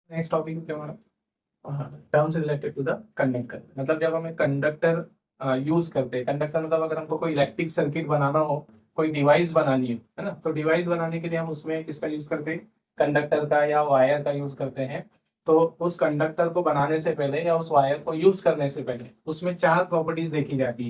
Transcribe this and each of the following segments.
Next topic क्या हमारा, terms related to the conductor. मतलब जब हमें कंडक्टर यूज करते हैं, कंडक्टर मतलब अगर हमको कोई इलेक्ट्रिक सर्किट बनाना हो, कोई डिवाइस बनानी है ना, तो डिवाइस बनाने के लिए हम उसमें किसका यूज करते हैं, कंडक्टर का या वायर का यूज करते हैं। तो उस कंडक्टर को बनाने से पहले या उस वायर को यूज करने से पहले उसमें चार प्रॉपर्टीज देखी जाती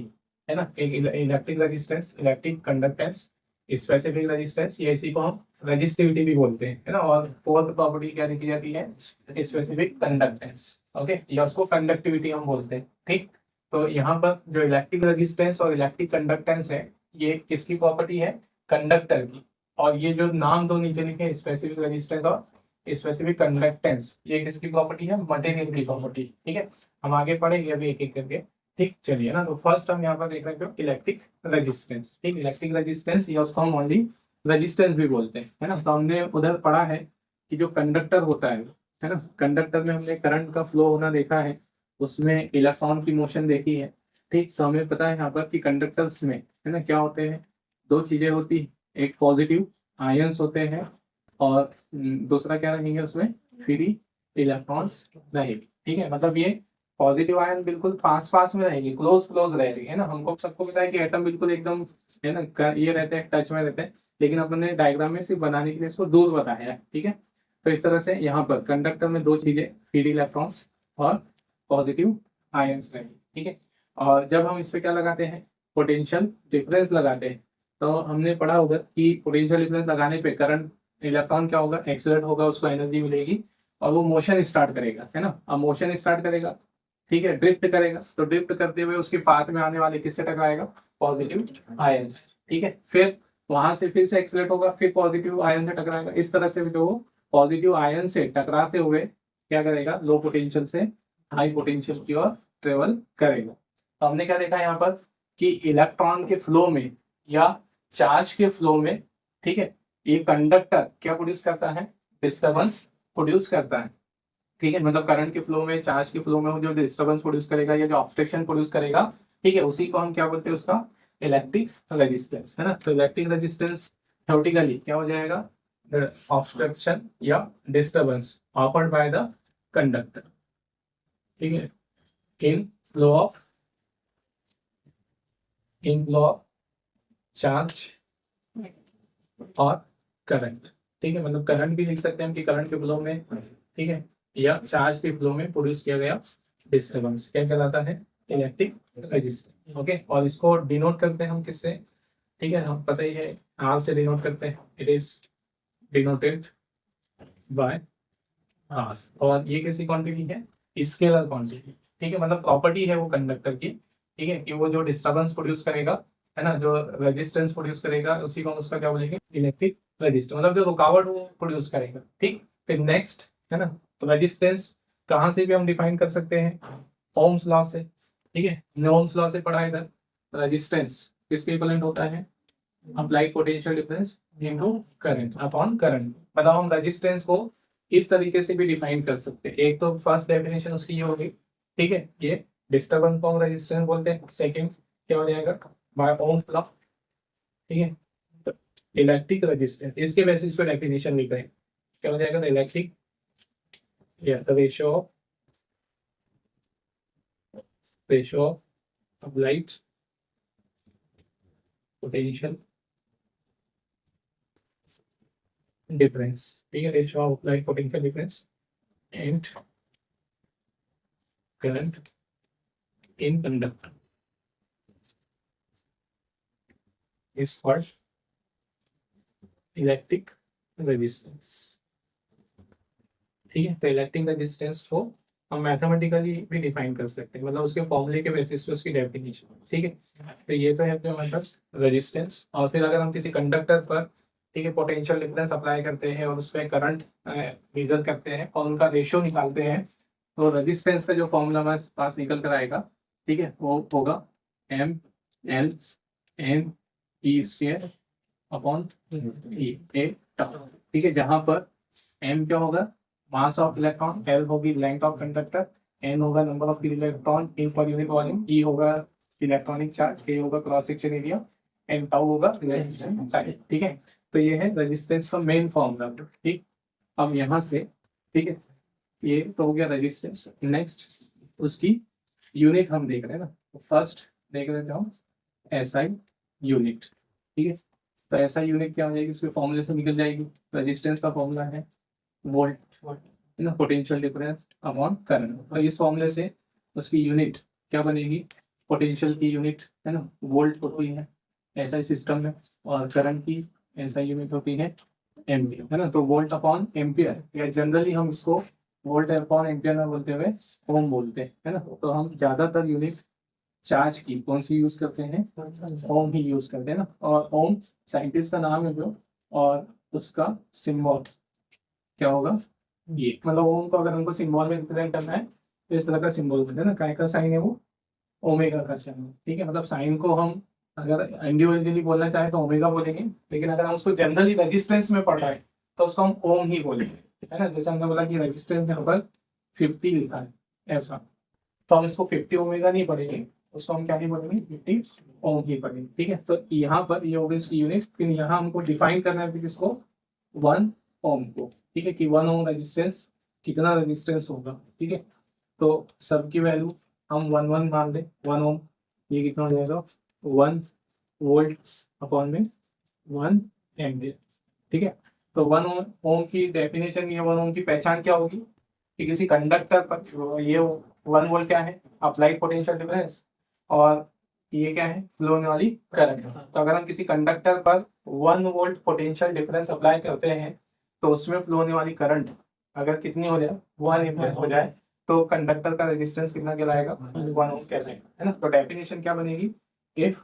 है ना। एक electric resistance, electric conductance, specific resistance, ये इसी को हम रजिस्टिविटी भी बोलते हैं, है ना। और फोर्थ प्रॉपर्टी क्या देखी जाती है, स्पेसिफिक कंडक्टेंस। ओके, या उसको कंडक्टिविटी हम बोलते हैं, ठीक। तो यहाँ पर जो इलेक्ट्रिक रेजिस्टेंस और इलेक्ट्रिक कंडक्टेंस है, ये किसकी प्रॉपर्टी है, कंडक्टर की। और ये जो नाम दो नीचे लिखे, स्पेसिफिक रेजिस्टेंस और स्पेसिफिक कंडक्टेंस, ये किसकी प्रॉपर्टी है, मटेरियल की प्रॉपर्टी, ठीक है। हम आगे पढ़ेंगे अभी एक एक करके, ठीक। चलिए ना, तो फर्स्ट हम यहाँ पर देख रहे हैं इलेक्ट्रिक रेजिस्टेंस, ठीक। इलेक्ट्रिक रेजिस्टेंस या उसको हम ओनली रेजिस्टेंस भी बोलते हैं, है ना। तो हमने उधर पढ़ा है कि जो कंडक्टर होता है ना, कंडक्टर में हमने करंट का फ्लो होना देखा है, उसमें इलेक्ट्रॉन की मोशन देखी है, ठीक। तो हमें पता है यहाँ पर कि कंडक्टर्स में, है ना, क्या होते हैं, दो चीजें होती हैं, एक पॉजिटिव आयंस होते हैं और दूसरा क्या रहेंगे उसमें, फ्री इलेक्ट्रॉन्स रहेगी, ठीक है। मतलब ये पॉजिटिव आयन बिल्कुल पास पास में रहेगी, क्लोज क्लोज रहेगी, है ना। हमको सबको पता है कि एटम बिल्कुल एकदम, है ना, ये रहते हैं, टच में रहते हैं, लेकिन अपने डायग्राम में सिर्फ बनाने के लिए इसको दूर बताया है, ठीक है। तो इस तरह से यहाँ पर कंडक्टर में दो चीजें, फ्री इलेक्ट्रॉन्स और पॉजिटिव आयंस रहेंगे, ठीक है। और जब हम इस पे क्या लगाते हैं, पोटेंशियल डिफरेंस लगाते हैं, तो हमने पढ़ा होगा कि पोटेंशियल डिफरेंस लगाने पे करंट, इलेक्ट्रॉन क्या होगा, एक्सीलरेट होगा, उसको एनर्जी मिलेगी और वो मोशन स्टार्ट करेगा, है ना। अब मोशन स्टार्ट करेगा, ठीक है, ड्रिफ्ट करेगा, तो ड्रिफ्ट करते हुए उसके पाथ में आने वाले किससे टकराएगा, पॉजिटिव आयन से, ठीक है। फिर वहां से फिर से एक्सीलरेट होगा, फिर पॉजिटिव आयन से टकराएगा। इस तरह से जो पॉजिटिव आयन से टकराते हुए क्या करेगा, लो पोटेंशियल से हाई पोटेंशियल की ओर ट्रेवल करेगा। तो हमने क्या देखा यहाँ पर कि इलेक्ट्रॉन के फ्लो में या चार्ज के फ्लो में, ठीक है, ये कंडक्टर क्या प्रोड्यूस करता है, डिस्टर्बेंस प्रोड्यूस करता है, ठीक है। मतलब करंट के फ्लो में, चार्ज के फ्लो में वो जो डिस्टर्बेंस प्रोड्यूस करेगा या जो ऑब्स्ट्रक्शन प्रोड्यूस करेगा, ठीक है, उसी को हम क्या बोलते हैं, उसका इलेक्ट्रिक रेजिस्टेंस, है ना। तो इलेक्ट्रिक रेजिस्टेंस थ्योरेटिकली क्या हो जाएगा, ऑब्स्ट्रक्शन या disturbance offered by the conductor, ठीक है, इन फ्लो ऑफ चार्ज और करंट, ठीक है। मतलब करंट भी लिख सकते हैं कि करंट के फ्लो में, ठीक है, या चार्ज के फ्लो में प्रोड्यूस किया गया डिस्टर्बेंस क्या कहलाता है, इलेक्ट्रिक रेजिस्टेंस, ओके। और इसको डिनोट करते हैं हम किससे, ठीक है, हम पता ही है, आर से डिनोट करते हैं, it is denoted by R. और ये कैसी क्वांटिटी है, स्केलर क्वांटिटी, ठीक है। मतलब प्रॉपर्टी है वो कंडक्टर की, ठीक है, कि वो जो डिस्टर्बेंस प्रोड्यूस करेगा, है ना, जो रेजिस्टेंस प्रोड्यूस करेगा, उसी को हम उसका क्या बोलेंगे, इलेक्ट्रिक रेजिस्टेंस। मतलब जो रुकावट वो प्रोड्यूस करेगा, ठीक। फिर नेक्स्ट, है ना, तो रेजिस्टेंस कहाँ से भी हम डिफाइन कर सकते हैं, ओम्स लॉ से, ठीक है। हमने ओम्स लॉ से पढ़ा इधर, रेजिस्टेंस किसके इक्विवेलेंट होता है, applied potential difference into current upon current. मतलब हम रेजिस्टेंस को इस तरीके से भी डिफाइन कर सकते हैं। एक तो फर्स्ट डेफिनेशन उसकी ये होगी, ठीक है, ये डिस्टर्बेंस को हम रेजिस्टेंस बोलते हैं। सेकंड क्या हो जाएगा, बाय ओम्स लॉ, ठीक है, तो इलेक्ट्रिक रेजिस्टेंस, इसके बेसिस पे डेफिनेशन लिख रहे हैं, क्या हो जाएगा, इलेक्ट्रिक या the ratio of applied potential difference, ठीक है, ratio of applied potential difference and current in conductor is called electric resistance, ठीक है। तो इलेक्ट्रिक रेजिस्टेंस को हम मैथमेटिकली भी डिफाइन कर सकते हैं, मतलब उसके फॉर्मूले के बेसिस पे उसकी डेफिनेशन, ठीक है। तो ये तो है हमारे पास रेजिस्टेंस। और फिर अगर हम किसी कंडक्टर पर, ठीक है, पोटेंशियल डिफरेंस अप्लाई करते हैं और उस पर करंट मेजर करते हैं और उनका रेशियो निकालते हैं, तो रेजिस्टेंस का जो फॉर्मूला हमारे पास निकल कर आएगा, ठीक है, वो होगा M L N E square upon E A, ठीक है। जहां पर एम क्या होगा, मास ऑफ इलेक्ट्रॉन, एल होगी लेंथ ऑफ कंडक्टर, एन होगा number of electron in per unit volume, E होगा इलेक्ट्रॉनिक चार्ज, ए होगा cross section area, N tau होगा रेजिस्टेंस टाइम, ठीक है। तो ये है रेजिस्टेंस का मेन फॉर्मूला, ठीक। अब यहाँ से, ठीक है, ये तो हो गया रेजिस्टेंस। नेक्स्ट उसकी यूनिट हम देख रहे हैं ना, तो फर्स्ट देख लेते हैं एसआई यूनिट। ठीक है, तो एसआई यूनिट क्या हो जाएगी, उसके फॉर्मूले से निकल जाएगी। रेजिस्टेंस का फॉर्मूला है वोल्ट, है ना, पोटेंशियल डिफरेंस अपॉन करंट। तो इस फॉर्मूले से उसकी यूनिट क्या बनेगी, पोटेंशियल की यूनिट है ना वोल्ट होती है एसआई सिस्टम में, और करंट की एसआई यूनिट होती है एम्पियर, है ना। तो वोल्ट अपॉन एम्पियर, या जनरली हम इसको वोल्ट अपॉन एम्पियर में बोलते हुए ओम बोलते हैं, है ना। तो हम ज्यादातर यूनिट चार्ज की कौन सी यूज करते हैं, ओम ही यूज करते हैं ना। और ओम साइंटिस्ट का नाम है जो, और उसका सिंबल क्या होगा, ये मतलब ओम को अगर हमको सिंबल में रिप्रेजेंट करना है तो इस तरह का सिंबल होता है ना। काय का साइन है वो, ओमेगा का साइन। ठीक है, मतलब साइन को हम अगर इंडिविजुअली बोलना चाहे तो ओमेगा बोलेंगे, लेकिन अगर हम उसको जनरली रेजिस्टेंस में पढ़ रहे हैं तो उसको हम ओम ही बोलेंगे, है ना। जैसे हमने बोला कि रेजिस्टेंस यहाँ पर 50 लिखा है ऐसा, तो हम इसको 50 ओमेगा नहीं पढ़ेंगे, उसको हम क्या ही पढ़ेंगे, 50 ओम ही पढ़ेंगे। ठीक है, तो यहाँ पर ये हो गई इसकी यूनिट। फिर यहाँ हमको डिफाइन करना है किसको, 1 ओम को। ठीक है, कि 1 ओम रेजिस्टेंस कितना रेजिस्टेंस होगा। ठीक है, तो सबकी वैल्यू हम 1 मान लें। 1 ओम ये कितना हो जाएगा, 1 वोल्ट अपॉन में 1 एम्पियर। ठीक है, तो 1 ओम की डेफिनेशन, ये 1 ओम की पहचान क्या होगी कि किसी कंडक्टर पर ये 1 वोल्ट क्या है, अप्लाइड पोटेंशियल डिफरेंस, और ये क्या है, फ्लो होने वाली करंट। तो अगर हम किसी कंडक्टर पर 1 वोल्ट पोटेंशियल डिफरेंस अप्लाई करते हैं तो उसमें फ्लो होने वाली करंट अगर कितनी हो जाए, 1 एम्पियर हो जाए, तो कंडक्टर का रेजिस्टेंस कितना कहलाएगा, 1 ओम कहलाएगा, है ना। तो डेफिनेशन क्या बनेगी, if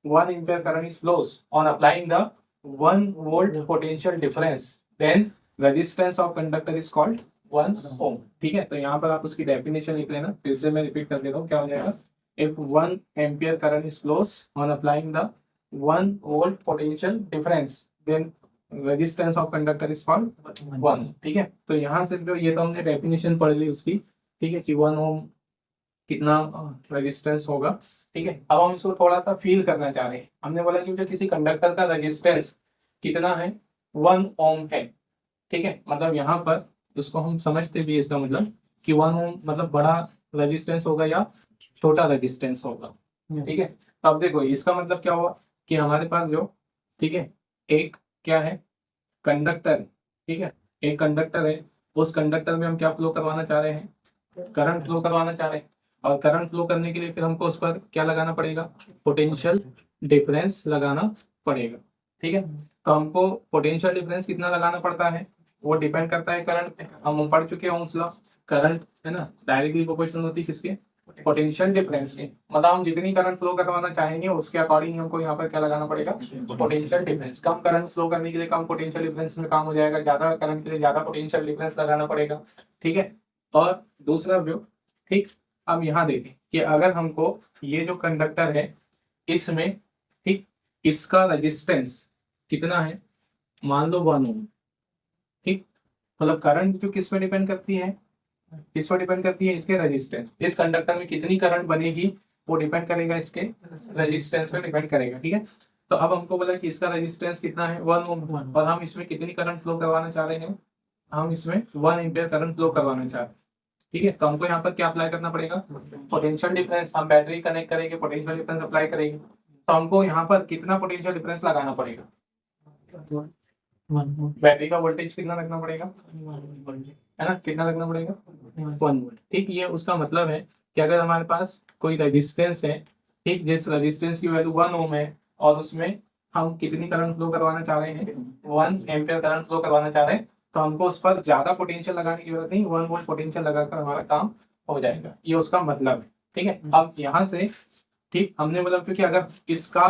1 ampere current is flows on applying the 1 volt potential difference, then resistance of conductor is called 1 ohm. ठीक है, तो यहाँ पर आप उसकी डेफिनेशन लिख लेना, फिर से मैं रिपीट कर देता हूँ, क्या हो जाएगा, if 1 ampere current is flows on applying the 1 volt potential difference, then resistance of conductor is called 1। ठीक है, तो यहाँ से जो ये तो हमने डेफिनेशन पढ़ ली उसकी। ठीक है, कि 1 ओम कितना रेजिस्टेंस होगा। ठीक है, अब हम इसको थोड़ा सा फील करना चाह रहे हैं। हमने बोला कि किसी कंडक्टर का रेजिस्टेंस कितना है, 1 ओम है। ठीक है, मतलब यहाँ पर उसको हम समझते भी इसका मतलब कि 1 ओम मतलब बड़ा रेजिस्टेंस होगा या छोटा रेजिस्टेंस होगा। ठीक है, तो अब देखो इसका मतलब क्या हुआ कि हमारे पास जो, ठीक है, एक क्या है, कंडक्टर। ठीक है, एक कंडक्टर है, उस कंडक्टर में हम क्या फ्लो करवाना चाह रहे हैं, करंट फ्लो करवाना चाह रहे हैं। और करंट फ्लो करने के लिए फिर हमको उस पर क्या लगाना पड़ेगा, पोटेंशियल डिफरेंस लगाना पड़ेगा। ठीक है, तो हमको पोटेंशियल डिफरेंस कितना लगाना पड़ता है, वो डिपेंड करता है करंट पे। हम पढ़ चुके हैं ओम्स लॉ, करंट है ना डायरेक्टली प्रोपोर्शनल होती है किसके, पोटेंशियल डिफरेंस के। मतलब हम जितनी करंट फ्लो करवाना चाहेंगे उसके अकॉर्डिंग हमको यहाँ पर क्या लगाना पड़ेगा, पोटेंशियल डिफरेंस। कम करंट फ्लो करने के लिए कम पोटेंशियल डिफरेंस में काम हो जाएगा, ज्यादा करंट के लिए ज्यादा पोटेंशियल डिफरेंस लगाना पड़ेगा। ठीक है, और दूसरा व्यू, ठीक, अब यहाँ देखें कि अगर हमको ये जो कंडक्टर है इसमें, ठीक, इसका रेजिस्टेंस कितना है, मान लो 1 ओम। ठीक, मतलब करंट जो किस पे डिपेंड करती है, किस पर डिपेंड करती है, इसके रेजिस्टेंस। इस कंडक्टर में कितनी करंट बनेगी वो डिपेंड करेगा इसके रेजिस्टेंस पे डिपेंड करेगा। ठीक है, तो अब हमको बोला कि इसका रेजिस्टेंस कितना है, 1 ओम, और हम इसमें कितनी करंट फ्लो करवाना चाह रहे हैं, हम इसमें 1 एम्पियर करंट फ्लो करवाना चाह रहे हैं। ठीक है, तो हमको यहाँ पर क्या अप्लाई करना पड़ेगा, पोटेंशियल डिफरेंस। हम बैटरी कनेक्ट करेंगे, पोटेंशियल डिफरेंस अप्लाई करेंगे, तो हमको यहाँ पर कितना पोटेंशियल डिफरेंस लगाना पड़ेगा, बैटरी का वोल्टेज कितना लगना पड़ेगा, है ना, कितना लगना पड़ेगा, 1 वोल्ट। ठीक, ये उसका मतलब है कि अगर हमारे पास कोई रेजिस्टेंस है, ठीक, जिस रेजिस्टेंस की वैल्यू 1 ओम है, और उसमें हम कितनी करंट फ्लो करवाना चाह रहे हैं, 1 एम्पियर करंट फ्लो करवाना चाह रहे हैं, तो हमको उस पर ज्यादा पोटेंशियल लगाने की जरूरत नहीं, 1 वोल्ट पोटेंशियल लगाकर हमारा काम हो जाएगा। ये उसका मतलब है। ठीक है, अब यहाँ से, ठीक, हमने मतलब क्योंकि अगर इसका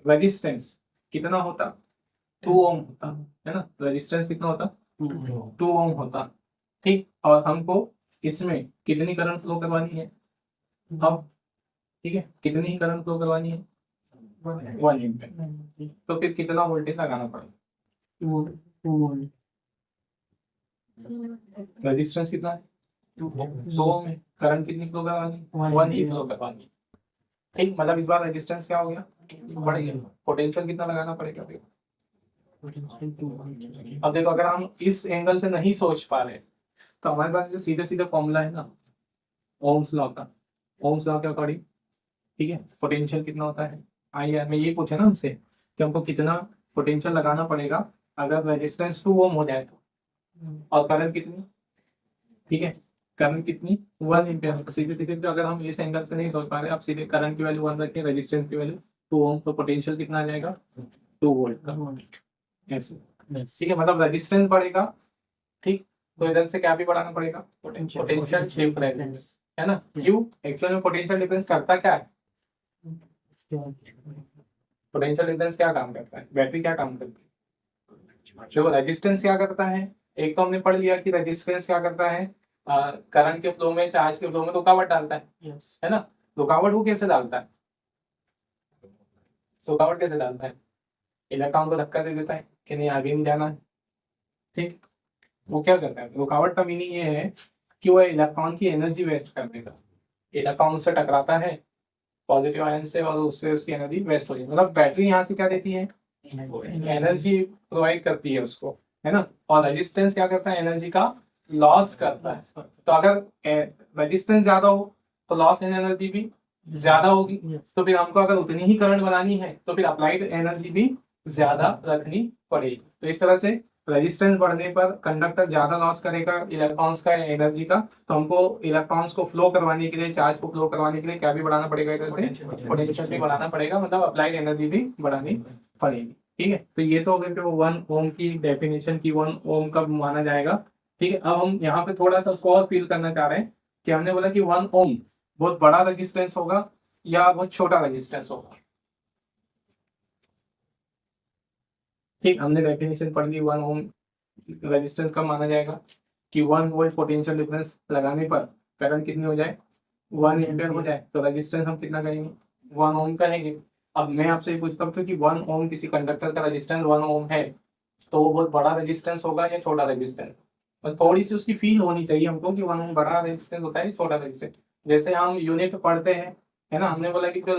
रेजिस्टेंस कितना होता, 2 ओम होता, है ना, रेजिस्टेंस कितना होता, 2 ओम होता। ठीक, और हमको इसमें कितनी करंट फ्लो करवानी है, अब, ठीक है, कितनी ही करंट फ्लो करवानी है, 1 एम्पियर। तो फिर कितना वोल्टेज लगाना पड़ेगा, रेजिस्टेंस कितना है, 2 ओम है, करंट कितनी फ्लो करवानी, 1 ही फ्लो करवानी। ठीक, मतलब इस बार रेजिस्टेंस क्या हो गया, बढ़ गया, पोटेंशियल कितना लगाना पड़ेगा फिर। अब देखो अगर हम इस एंगल से नहीं सोच पा रहे तो हमारे पास जो सीधे सीधे फॉर्मूला है ना ओम्स लॉ का, ओम्स लॉ के अकॉर्डिंग, ठीक है, पोटेंशियल कितना होता है। आइए हमें ये पूछे ना हमसे कि हमको कितना पोटेंशियल लगाना पड़ेगा अगर रेजिस्टेंस 2 ओम हो जाए तो, और करंट कितनी, ठीक है, करंट कितनी 1 एम्पियर। तो सीधे सीधे अगर हम इस एंगल से नहीं सोच पा रहे, आप सीधे करंट की वैल्यू 1 रखें, रेजिस्टेंस की वैल्यू 2 ओम, तो पोटेंशियल कितना आ जाएगा 2 वोल्ट का। ऐसे ठीक है, मतलब रेजिस्टेंस बढ़ेगा, ठीक, तो इधर से क्या भी बढ़ाना पड़ेगा, पोटेंशियल डिफरेंस, है ना। क्यों, एक्चुअल में पोटेंशियल डिफरेंस करता क्या है, पोटेंशियल डिफरेंस क्या काम करता है, बैटरी क्या काम करती है, देखो रेजिस्टेंस क्या करता है, एक तो हमने पढ़ लिया कि रेजिस्टेंस क्या करता है, करंट के फ्लो में, चार्ज के फ्लो में रुकावट डालता है, है ना। रुकावट वो कैसे डालता है, रुकावट कैसे डालता है, इलेक्ट्रॉन को धक्का दे देता है कि नहीं आगे नहीं जाना है, ठीक। वो क्या करता है, रुकावट का मीनिंग ये है कि वो इलेक्ट्रॉन की एनर्जी वेस्ट कर देगा, इलेक्ट्रॉन उससे टकराता है पॉजिटिव आयन से और उससे उसकी एनर्जी वेस्ट हो जाती है। मतलब बैटरी यहाँ से क्या देती है, एनर्जी प्रोवाइड करती है उसको, है ना। और रेजिस्टेंस क्या करता है, एनर्जी का लॉस करता है। तो अगर रेजिस्टेंस ज्यादा हो तो लॉस इन एनर्जी भी ज्यादा होगी, तो फिर हमको अगर उतनी ही करंट बनानी है तो फिर अप्लाइड एनर्जी भी ज्यादा रखनी पड़ेगी। तो इस तरह से रेजिस्टेंस बढ़ने पर कंडक्टर ज्यादा लॉस करेगा इलेक्ट्रॉन्स का, एनर्जी का, तो हमको इलेक्ट्रॉन्स को फ्लो करवाने के लिए, चार्ज को फ्लो करवाने के लिए क्या भी बढ़ाना पड़ेगा, इधर से पोटेंशियल भी बढ़ाना पड़ेगा, मतलब अप्लाइड एनर्जी भी बढ़ानी पड़ेगी, ठीक है। तो ये तो अगर 1 ओम की डेफिनेशन की 1 ओम कब माना जाएगा, ठीक है। अब हम यहाँ पे थोड़ा सा उसको और फील करना चाह रहे हैं कि हमने बोला कि 1 ओम बहुत बड़ा रेजिस्टेंस होगा या बहुत छोटा रेजिस्टेंस होगा, ठीक। हमने डेफिनेशन पढ़ ली 1 ओम रेजिस्टेंस कब माना जाएगा कि 1 वोल्ट पोटेंशियल डिफरेंस लगाने पर करंट कितनी हो जाए 1 एम्पियर हो जाए, तो रेजिस्टेंस हम कितना करेंगे 1 ओम करेंगे। अब मैं आपसे ये पूछता हूँ कि 1 ओम किसी कंडक्टर का रेजिस्टेंस 1 ओम है, तो वो बहुत बड़ा रेजिस्टेंस होगा या छोटा रेजिस्टेंस, बस थोड़ी सी उसकी फील होनी चाहिए हमको कि 1 ओम बड़ा रेजिस्टेंस होता है छोटा रेजिस्टेंस। जैसे हम यूनिट पढ़ते हैं, है ना, हमने बोला कि जो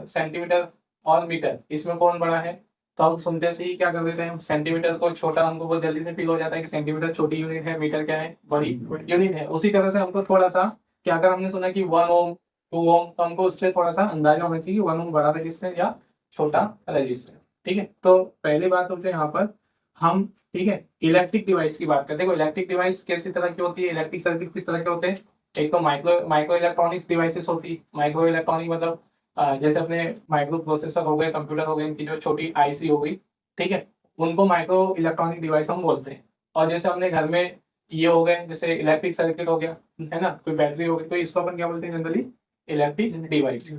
सेंटीमीटर और मीटर, इसमें कौन बड़ा है, तो हम सुनते से ही क्या कर देते हैं, सेंटीमीटर को छोटा, हमको बहुत जल्दी से फील हो जाता है कि सेंटीमीटर छोटी यूनिट है, मीटर क्या है बड़ी यूनिट है। उसी तरह से हमको थोड़ा सा कि अगर हमने सुना कि 1 ओम 2 ओम, तो हमको उससे थोड़ा सा अंदाजा होना चाहिए 1 ओम बड़ा रजिस्टर या छोटा रजिस्टर, ठीक है। तो पहली बात होती है यहाँ पर हम, ठीक है, इलेक्ट्रिक डिवाइस की बात करते हैं। इलेक्ट्रिक डिवाइस कैसी तरह की होती है, इलेक्ट्रिक सर्किट किस तरह के होते हैं, एक तो माइक्रो इलेक्ट्रॉनिक्स डिवाइसेस होती है। माइक्रो इलेक्ट्रॉनिक मतलब जैसे अपने माइक्रो प्रोसेसर हो गए, कंप्यूटर हो गए, इनकी जो छोटी आईसी हो गई, ठीक है, उनको माइक्रो इलेक्ट्रॉनिक डिवाइस हम बोलते हैं। और जैसे अपने घर में ये हो गए, जैसे इलेक्ट्रिक सर्किट हो गया, है ना, कोई बैटरी हो गई, तो इसको अपन क्या बोलते हैं जनरली इलेक्ट्रिक डिवाइस,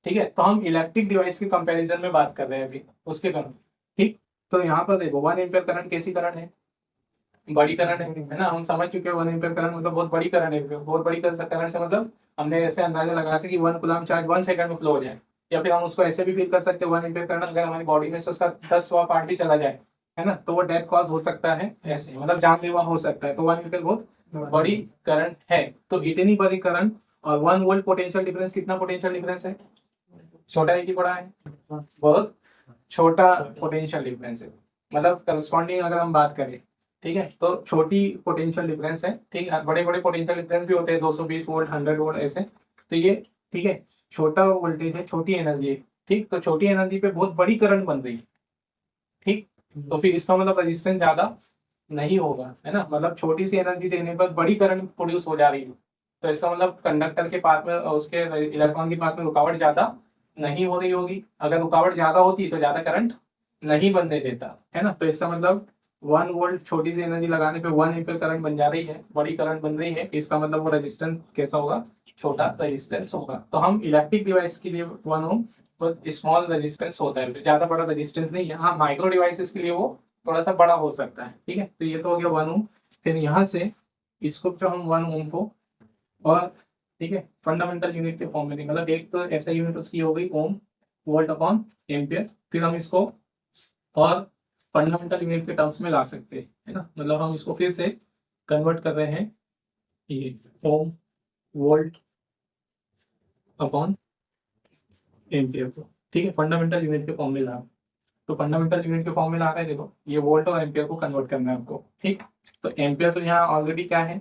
ठीक है। तो हम इलेक्ट्रिक डिवाइस के कंपैरिजन में बात कर रहे हैं अभी उसके करंट, ठीक। तो यहाँ पर देखो 1 एम्पियर करंट कैसी करंट है, बड़ी करंट है ना। हम समझ चुके हैं 1 एम्पियर करंट मतलब बहुत बड़ी करंट है, बहुत बड़ी करंट से मतलब हमने ऐसे अंदाजा लगा के कि 1 कूलम चार्ज 1 सेकंड में फ्लो हो जाए, या फिर हम उसको ऐसे भी फील कर सकते हैं 1 एम्पियर करंट अगर हमारी बॉडी में से उसका 10वां पार्ट भी चला जाए, है ना, तो वो डेथ कॉज हो सकता है, ऐसे मतलब जानलेवा हो सकता है। तो 1 एम्पियर बहुत बड़ी करंट है। तो इतनी बड़ी करंट और 1 वोल्ट पोटेंशियल डिफरेंस, कितना पोटेंशियल डिफरेंस है, छोटा है कि बड़ा है, बहुत छोटा पोटेंशियल डिफरेंस है। मतलब करस्पॉन्डिंग अगर हम बात करें, ठीक है, तो छोटी पोटेंशियल डिफरेंस है, ठीक है। बड़े बड़े पोटेंशियल डिफरेंस भी होते हैं 220 वोल्ट 100 वोल्ट ऐसे, तो ये, ठीक है, छोटा वोल्टेज है, छोटी एनर्जी है, ठीक। तो छोटी एनर्जी पे बहुत बड़ी करंट बन रही है, ठीक। तो फिर इसका मतलब रेजिस्टेंस ज्यादा नहीं होगा, है ना, मतलब छोटी सी एनर्जी देने पर बड़ी करंट प्रोड्यूस हो जा रही है, तो इसका मतलब कंडक्टर के पास में, उसके इलेक्ट्रॉन के पास में रुकावट ज्यादा नहीं हो रही होगी। अगर रुकावट ज्यादा होती तो ज्यादा करंट नहीं बनने देता, है ना। तो इसका मतलब 1 वोल्ट छोटी सी एनर्जी लगाने पे 1 एम्पीयर करंट बन जा रही है, बड़ी करंट बन रही है, इसका मतलब वो रेजिस्टेंस कैसा होगा, छोटा रेजिस्टेंस होगा। तो हम इलेक्ट्रिक डिवाइस के लिए 1 ओम स्मॉल रेजिस्टेंस होता है, ज्यादा बड़ा रेजिस्टेंस नहीं है। हाँ, माइक्रो डिवाइसेस के लिए वो थोड़ा सा बड़ा हो सकता है, ठीक है। तो ये तो हो गया 1 ओम। फिर यहाँ से इसको जो हम 1 ओम को, और ठीक है, फंडामेंटल यूनिट के फॉर्म में नहीं, मतलब एक तो ऐसा यूनिट उसकी हो गई ओम, वोल्ट अपॉन एम्पियर। फिर हम इसको और फंडामेंटल यूनिट के टर्म्स में ला सकते हैं, है ना, मतलब हम इसको फिर से कन्वर्ट कर रहे हैं ये ओम वोल्ट अपॉन एम्पियर को, ठीक है, फंडामेंटल यूनिट के फॉर्म में ला। तो फंडामेंटल यूनिट के फॉर्म में ला रहे हैं, देखो ये वोल्ट और एम्पियर को कन्वर्ट करना है आपको, ठीक। तो एम्पियर तो यहाँ ऑलरेडी क्या है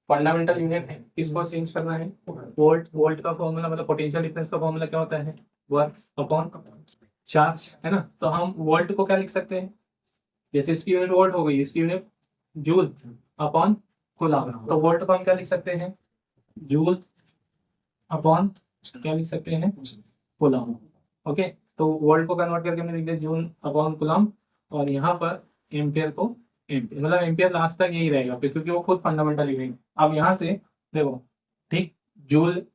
फंडामेंटल यूनिट है, इसको चेंज करना है। वोल्ट, वोल्ट का फॉर्मूला मतलब पोटेंशियल डिफरेंस का फॉर्मूला क्या होता है, वर्क अपॉन चार्ज, है ना। तो हम वोल्ट को क्या लिख सकते हैं, जैसे इसकी यूनिट वोल्ट हो गई, इसकी यूनिट जूल अपॉन कूलम, तो वोल्ट को हम क्या लिख सकते हैं, जूल अपॉन क्या लिख सकते हैं, कूलम। ओके, तो वोल्ट को कन्वर्ट करके हमने लिख दिया जूल अपॉन कूलम, और यहाँ पर एम्पियर को एम्पियर, मतलब एम्पियर लास्ट तक यही रहेगा फिर, क्योंकि वो खुद फंडामेंटल यूनिट। अब यहाँ से देखो, ठीक, जूल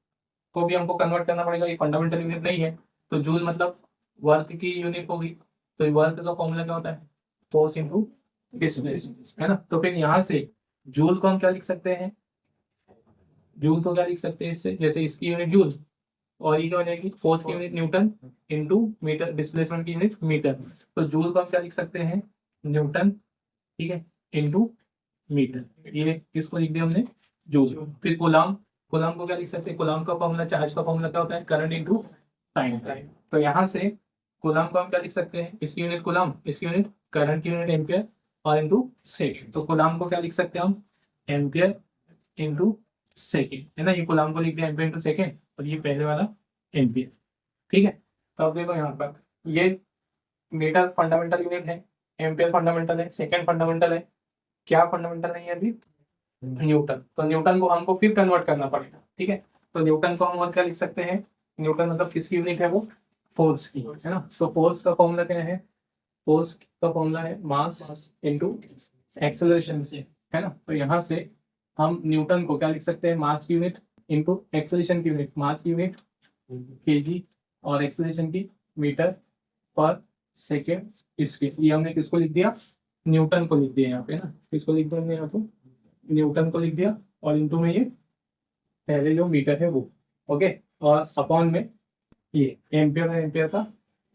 को भी हमको कन्वर्ट करना पड़ेगा, ये फंडामेंटल यूनिट नहीं है, तो जूल मतलब वर्क की यूनिट होगी, तो वर्क का फॉर्मूला क्या होता है, फोर्स इनटू डिस्प्लेसमेंट, है ना। तो फिर यहाँ से जूल को हम क्या लिख सकते हैं, जूल को क्या लिख सकते हैं इससे, जैसे इसकी यूनिट जूल और ये क्या हो जाएगी, फोर्स की unit newton into metre, displacement की यूनिट मीटर, तो जूल को हम क्या लिख सकते हैं, न्यूटन, ठीक है, इनटू मीटर, ये किसको लिख दिया हमने, जूल। फिर कूलम, कूलम को क्या लिख सकते हैं, कूलम का फॉर्मूला, चार्ज का फॉर्मूला क्या होता है, करंट इनटू टाइम। तो यहाँ से कूलम को हम क्या लिख सकते हैं, इसकी यूनिट कूलम, इसकी यूनिट करंट की यूनिट एम्पियर और इनटू सेकंड, तो कूलम को क्या लिख सकते हैं हम, एम्पियर इनटू सेकंड, है ना। ये कूलम को लिख दिया एम्पियर इनटू सेकंड, और ये पहले वाला एम्पियर, ठीक है। तो अब देखो यहाँ पर ये मीटर फंडामेंटल यूनिट है, एम्पियर फंडामेंटल है, सेकंड फंडामेंटल है, क्या फंडामेंटल नहीं है अभी, न्यूटन। तो न्यूटन को हमको फिर कन्वर्ट करना पड़ेगा, ठीक है। तो न्यूटन को हम और क्या लिख सकते हैं, न्यूटन मतलब किसकी यूनिट है वो, फोर्स की, है ना। तो फोर्स का फॉर्मूला क्या है, फोर्स का फॉर्मूला है मास इनटू एक्सेलरेशन से, है ना। तो यहाँ से हम न्यूटन को क्या लिख सकते हैं, मास की यूनिट इनटू एक्सेलरेशन की यूनिट, मास की यूनिट केजी और एक्सेलरेशन की मीटर पर सेकेंड, इसके ये हमने किसको लिख दिया, न्यूटन को लिख दिया यहाँ पे ना, किसको लिख दिया यहाँ पे, न्यूटन को लिख दिया, और इनटू में ये पहले जो मीटर है वो, ओके, और अपॉन में ये एम्पियर है, एम्पियर का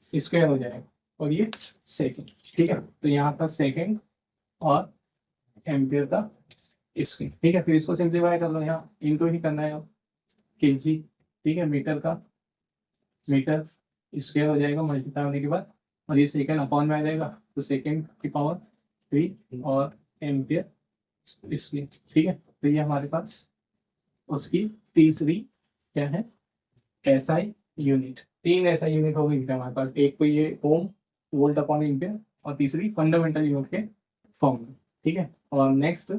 स्क्वायर हो जाएगा, और ये सेकंड, ठीक है। तो यहाँ का सेकंड और एम्पियर का स्क्वायर, ठीक है। फिर इसको सिंप्लीफाई कर लो, यहाँ इनटू ही करना है केजी, ठीक है, मीटर का मीटर स्क्वायर हो जाएगा मल्टीप्लाई होने के बाद, और ये सेकंड अपॉन में आ जाएगा, तो सेकंड की पावर 3 और एम्पियर इसकी, ठीक है। तो ये हमारे पास उसकी तीसरी क्या है, एसआई यूनिट, 3 एसआई यूनिट हो गई हमारे पास, एक तो ये ओम, वोल्ट अपॉन एम्पियर, और तीसरी फंडामेंटल यूनिट के फॉर्म, ठीक है। और नेक्स्ट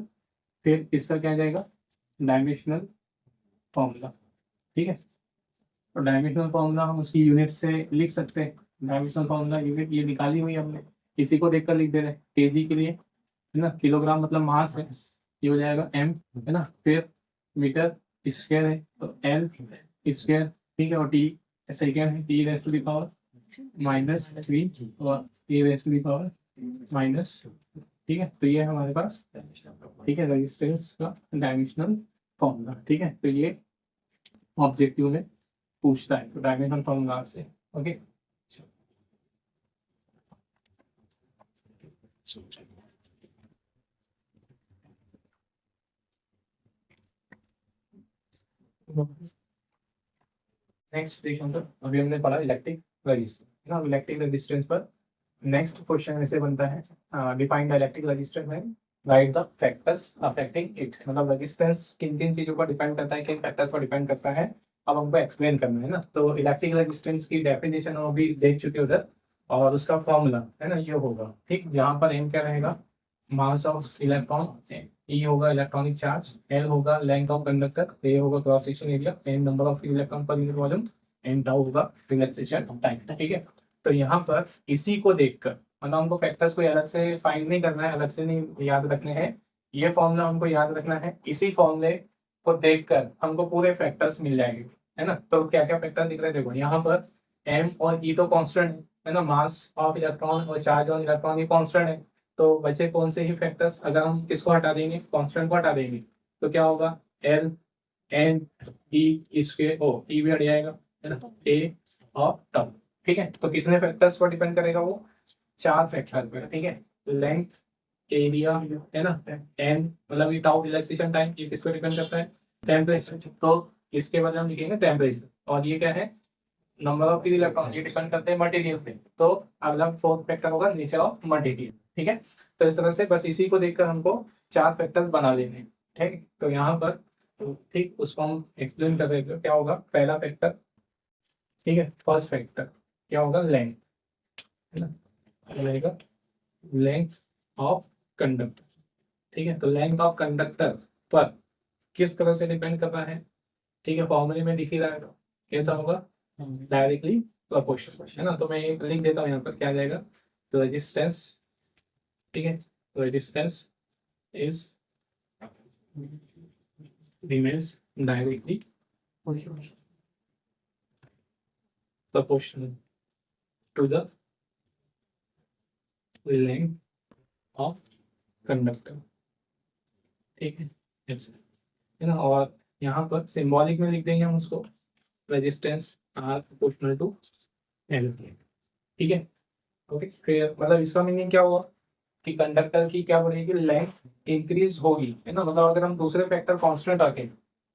फिर इसका क्या जाएगा, डायमेंशनल फॉर्मूला, ठीक है। तो डायमेंशनल फॉर्मूला हम उसकी यूनिट से लिख सकते हैं, डायमेंशनल फॉर्मूला यूनिट ये निकाली हुई हमने, इसी को देखकर लिख दे रहे हैं, केजी के लिए, है ना, किलोग्राम मतलब मास है, ये हो जाएगा एम, है ना। फिर मीटर स्क्वायर है तो एल स्क्वायर, ठीक है, और टी सेकेंड है, T raise to the power -3 और A raise to the power minus, ठीक है। तो ये है हमारे पास, ठीक है, रेजिस्टेंस का डायमेंशनल फॉर्मूला, ठीक है। तो ये ऑब्जेक्टिव में पूछता है, तो डायमेंशनल फॉर्मूला से, ओके। नेक्स्ट देखो, तो अभी हमने पढ़ा इलेक्ट्रिक रेजिस्टेंस ना, इलेक्ट्रिक रेजिस्टेंस पर नेक्स्ट क्वेश्चन ऐसे बनता है, डिफाइन द इलेक्ट्रिक रेजिस्टेंस है, right the factors affecting it, मतलब रेजिस्टेंस किन किन चीजों पर डिपेंड करता है, किन फैक्टर्स पर डिपेंड करता है, अब हमको एक्सप्लेन करना है ना। तो इलेक्ट्रिक रेजिस्टेंस की डेफिनेशन हम अभी देख चुके उधर, और उसका फॉर्मूला है ना ये होगा, ठीक, जहां पर एम क्या रहेगा, मास ऑफ इलेक्ट्रॉन, ई होगा इलेक्ट्रॉनिक चार्ज, एल होगा लेंथ ऑफ कंडक्टर, ए होगा cross section area, n number of electron per unit volume, n tau होगा रिलैक्सेशन टाइम, ठीक है। तो यहाँ पर इसी को देखकर, मतलब हमको फैक्टर्स को अलग से फाइंड नहीं करना है, अलग से नहीं याद रखने हैं, ये फॉर्मूला हमको याद रखना है, इसी फॉर्मूले को देखकर हमको पूरे फैक्टर्स मिल जाएंगे, है ना। तो क्या क्या फैक्टर दिख रहे हैं, देखो यहाँ पर एम और ई तो कांस्टेंट है ना, मास ऑफ इलेक्ट्रॉन और चार्ज ऑन इलेक्ट्रॉन ये कांस्टेंट है, तो बचे कौन से ही फैक्टर्स, अगर हम किसको हटा देंगे, कांस्टेंट को हटा देंगे, तो क्या होगा, एल एन ई, इसके ओ ई भी हट जाएगा, है ना, ए और टर्म, ठीक है। तो कितने फैक्टर्स पर डिपेंड करेगा वो, 4 फैक्टर पर, ठीक है। लेंथ, एरिया, है ना, एन मतलब ये टाउ रिलैक्सेशन टाइम, ये किस पर डिपेंड करता है, टेम्परेचर, तो इसके बाद हम लिखेंगे टेम्परेचर, और ये क्या है, नंबर ऑफ इलेक्ट्रॉन, ये डिपेंड करते हैं मटेरियल पे, तो अगला 4th फैक्टर होगा नेचर ऑफ मटेरियल, ठीक है। तो इस तरह से बस इसी को देखकर हमको 4 फैक्टर्स बना लेने हैं, ठीक, तो यहाँ पर ठीक उसको हम एक्सप्लेन कर रहे थे, क्या होगा पहला फैक्टर, ठीक है, फर्स्ट फैक्टर क्या होगा, लेंथ, है ना, रहेगा लेंथ ऑफ कंडक्टर। ठीक है, तो लेंथ ऑफ कंडक्टर पर किस तरह से डिपेंड कर रहा है, ठीक है, फॉर्मूले में दिख ही रहा है, कैसा होगा, डायरेक्टली प्रोपोर्शनल, है ना। तो मैं एक लिख देता हूँ यहाँ पर, क्या आ जाएगा, तो रेजिस्टेंस, ठीक है, resistance is remains directly proportional to the length of conductor, ठीक है, ऐसे, है ना। और यहाँ पर सिंबॉलिक में लिख देंगे हम उसको, resistance R proportional to L, ठीक है, ओके क्लियर। मतलब इसका मीनिंग क्या हुआ कि कंडक्टर की क्या बढ़ेगी, लेंथ इंक्रीज होगी, है ना। मतलब अगर हम दूसरे फैक्टर कांस्टेंट रखें,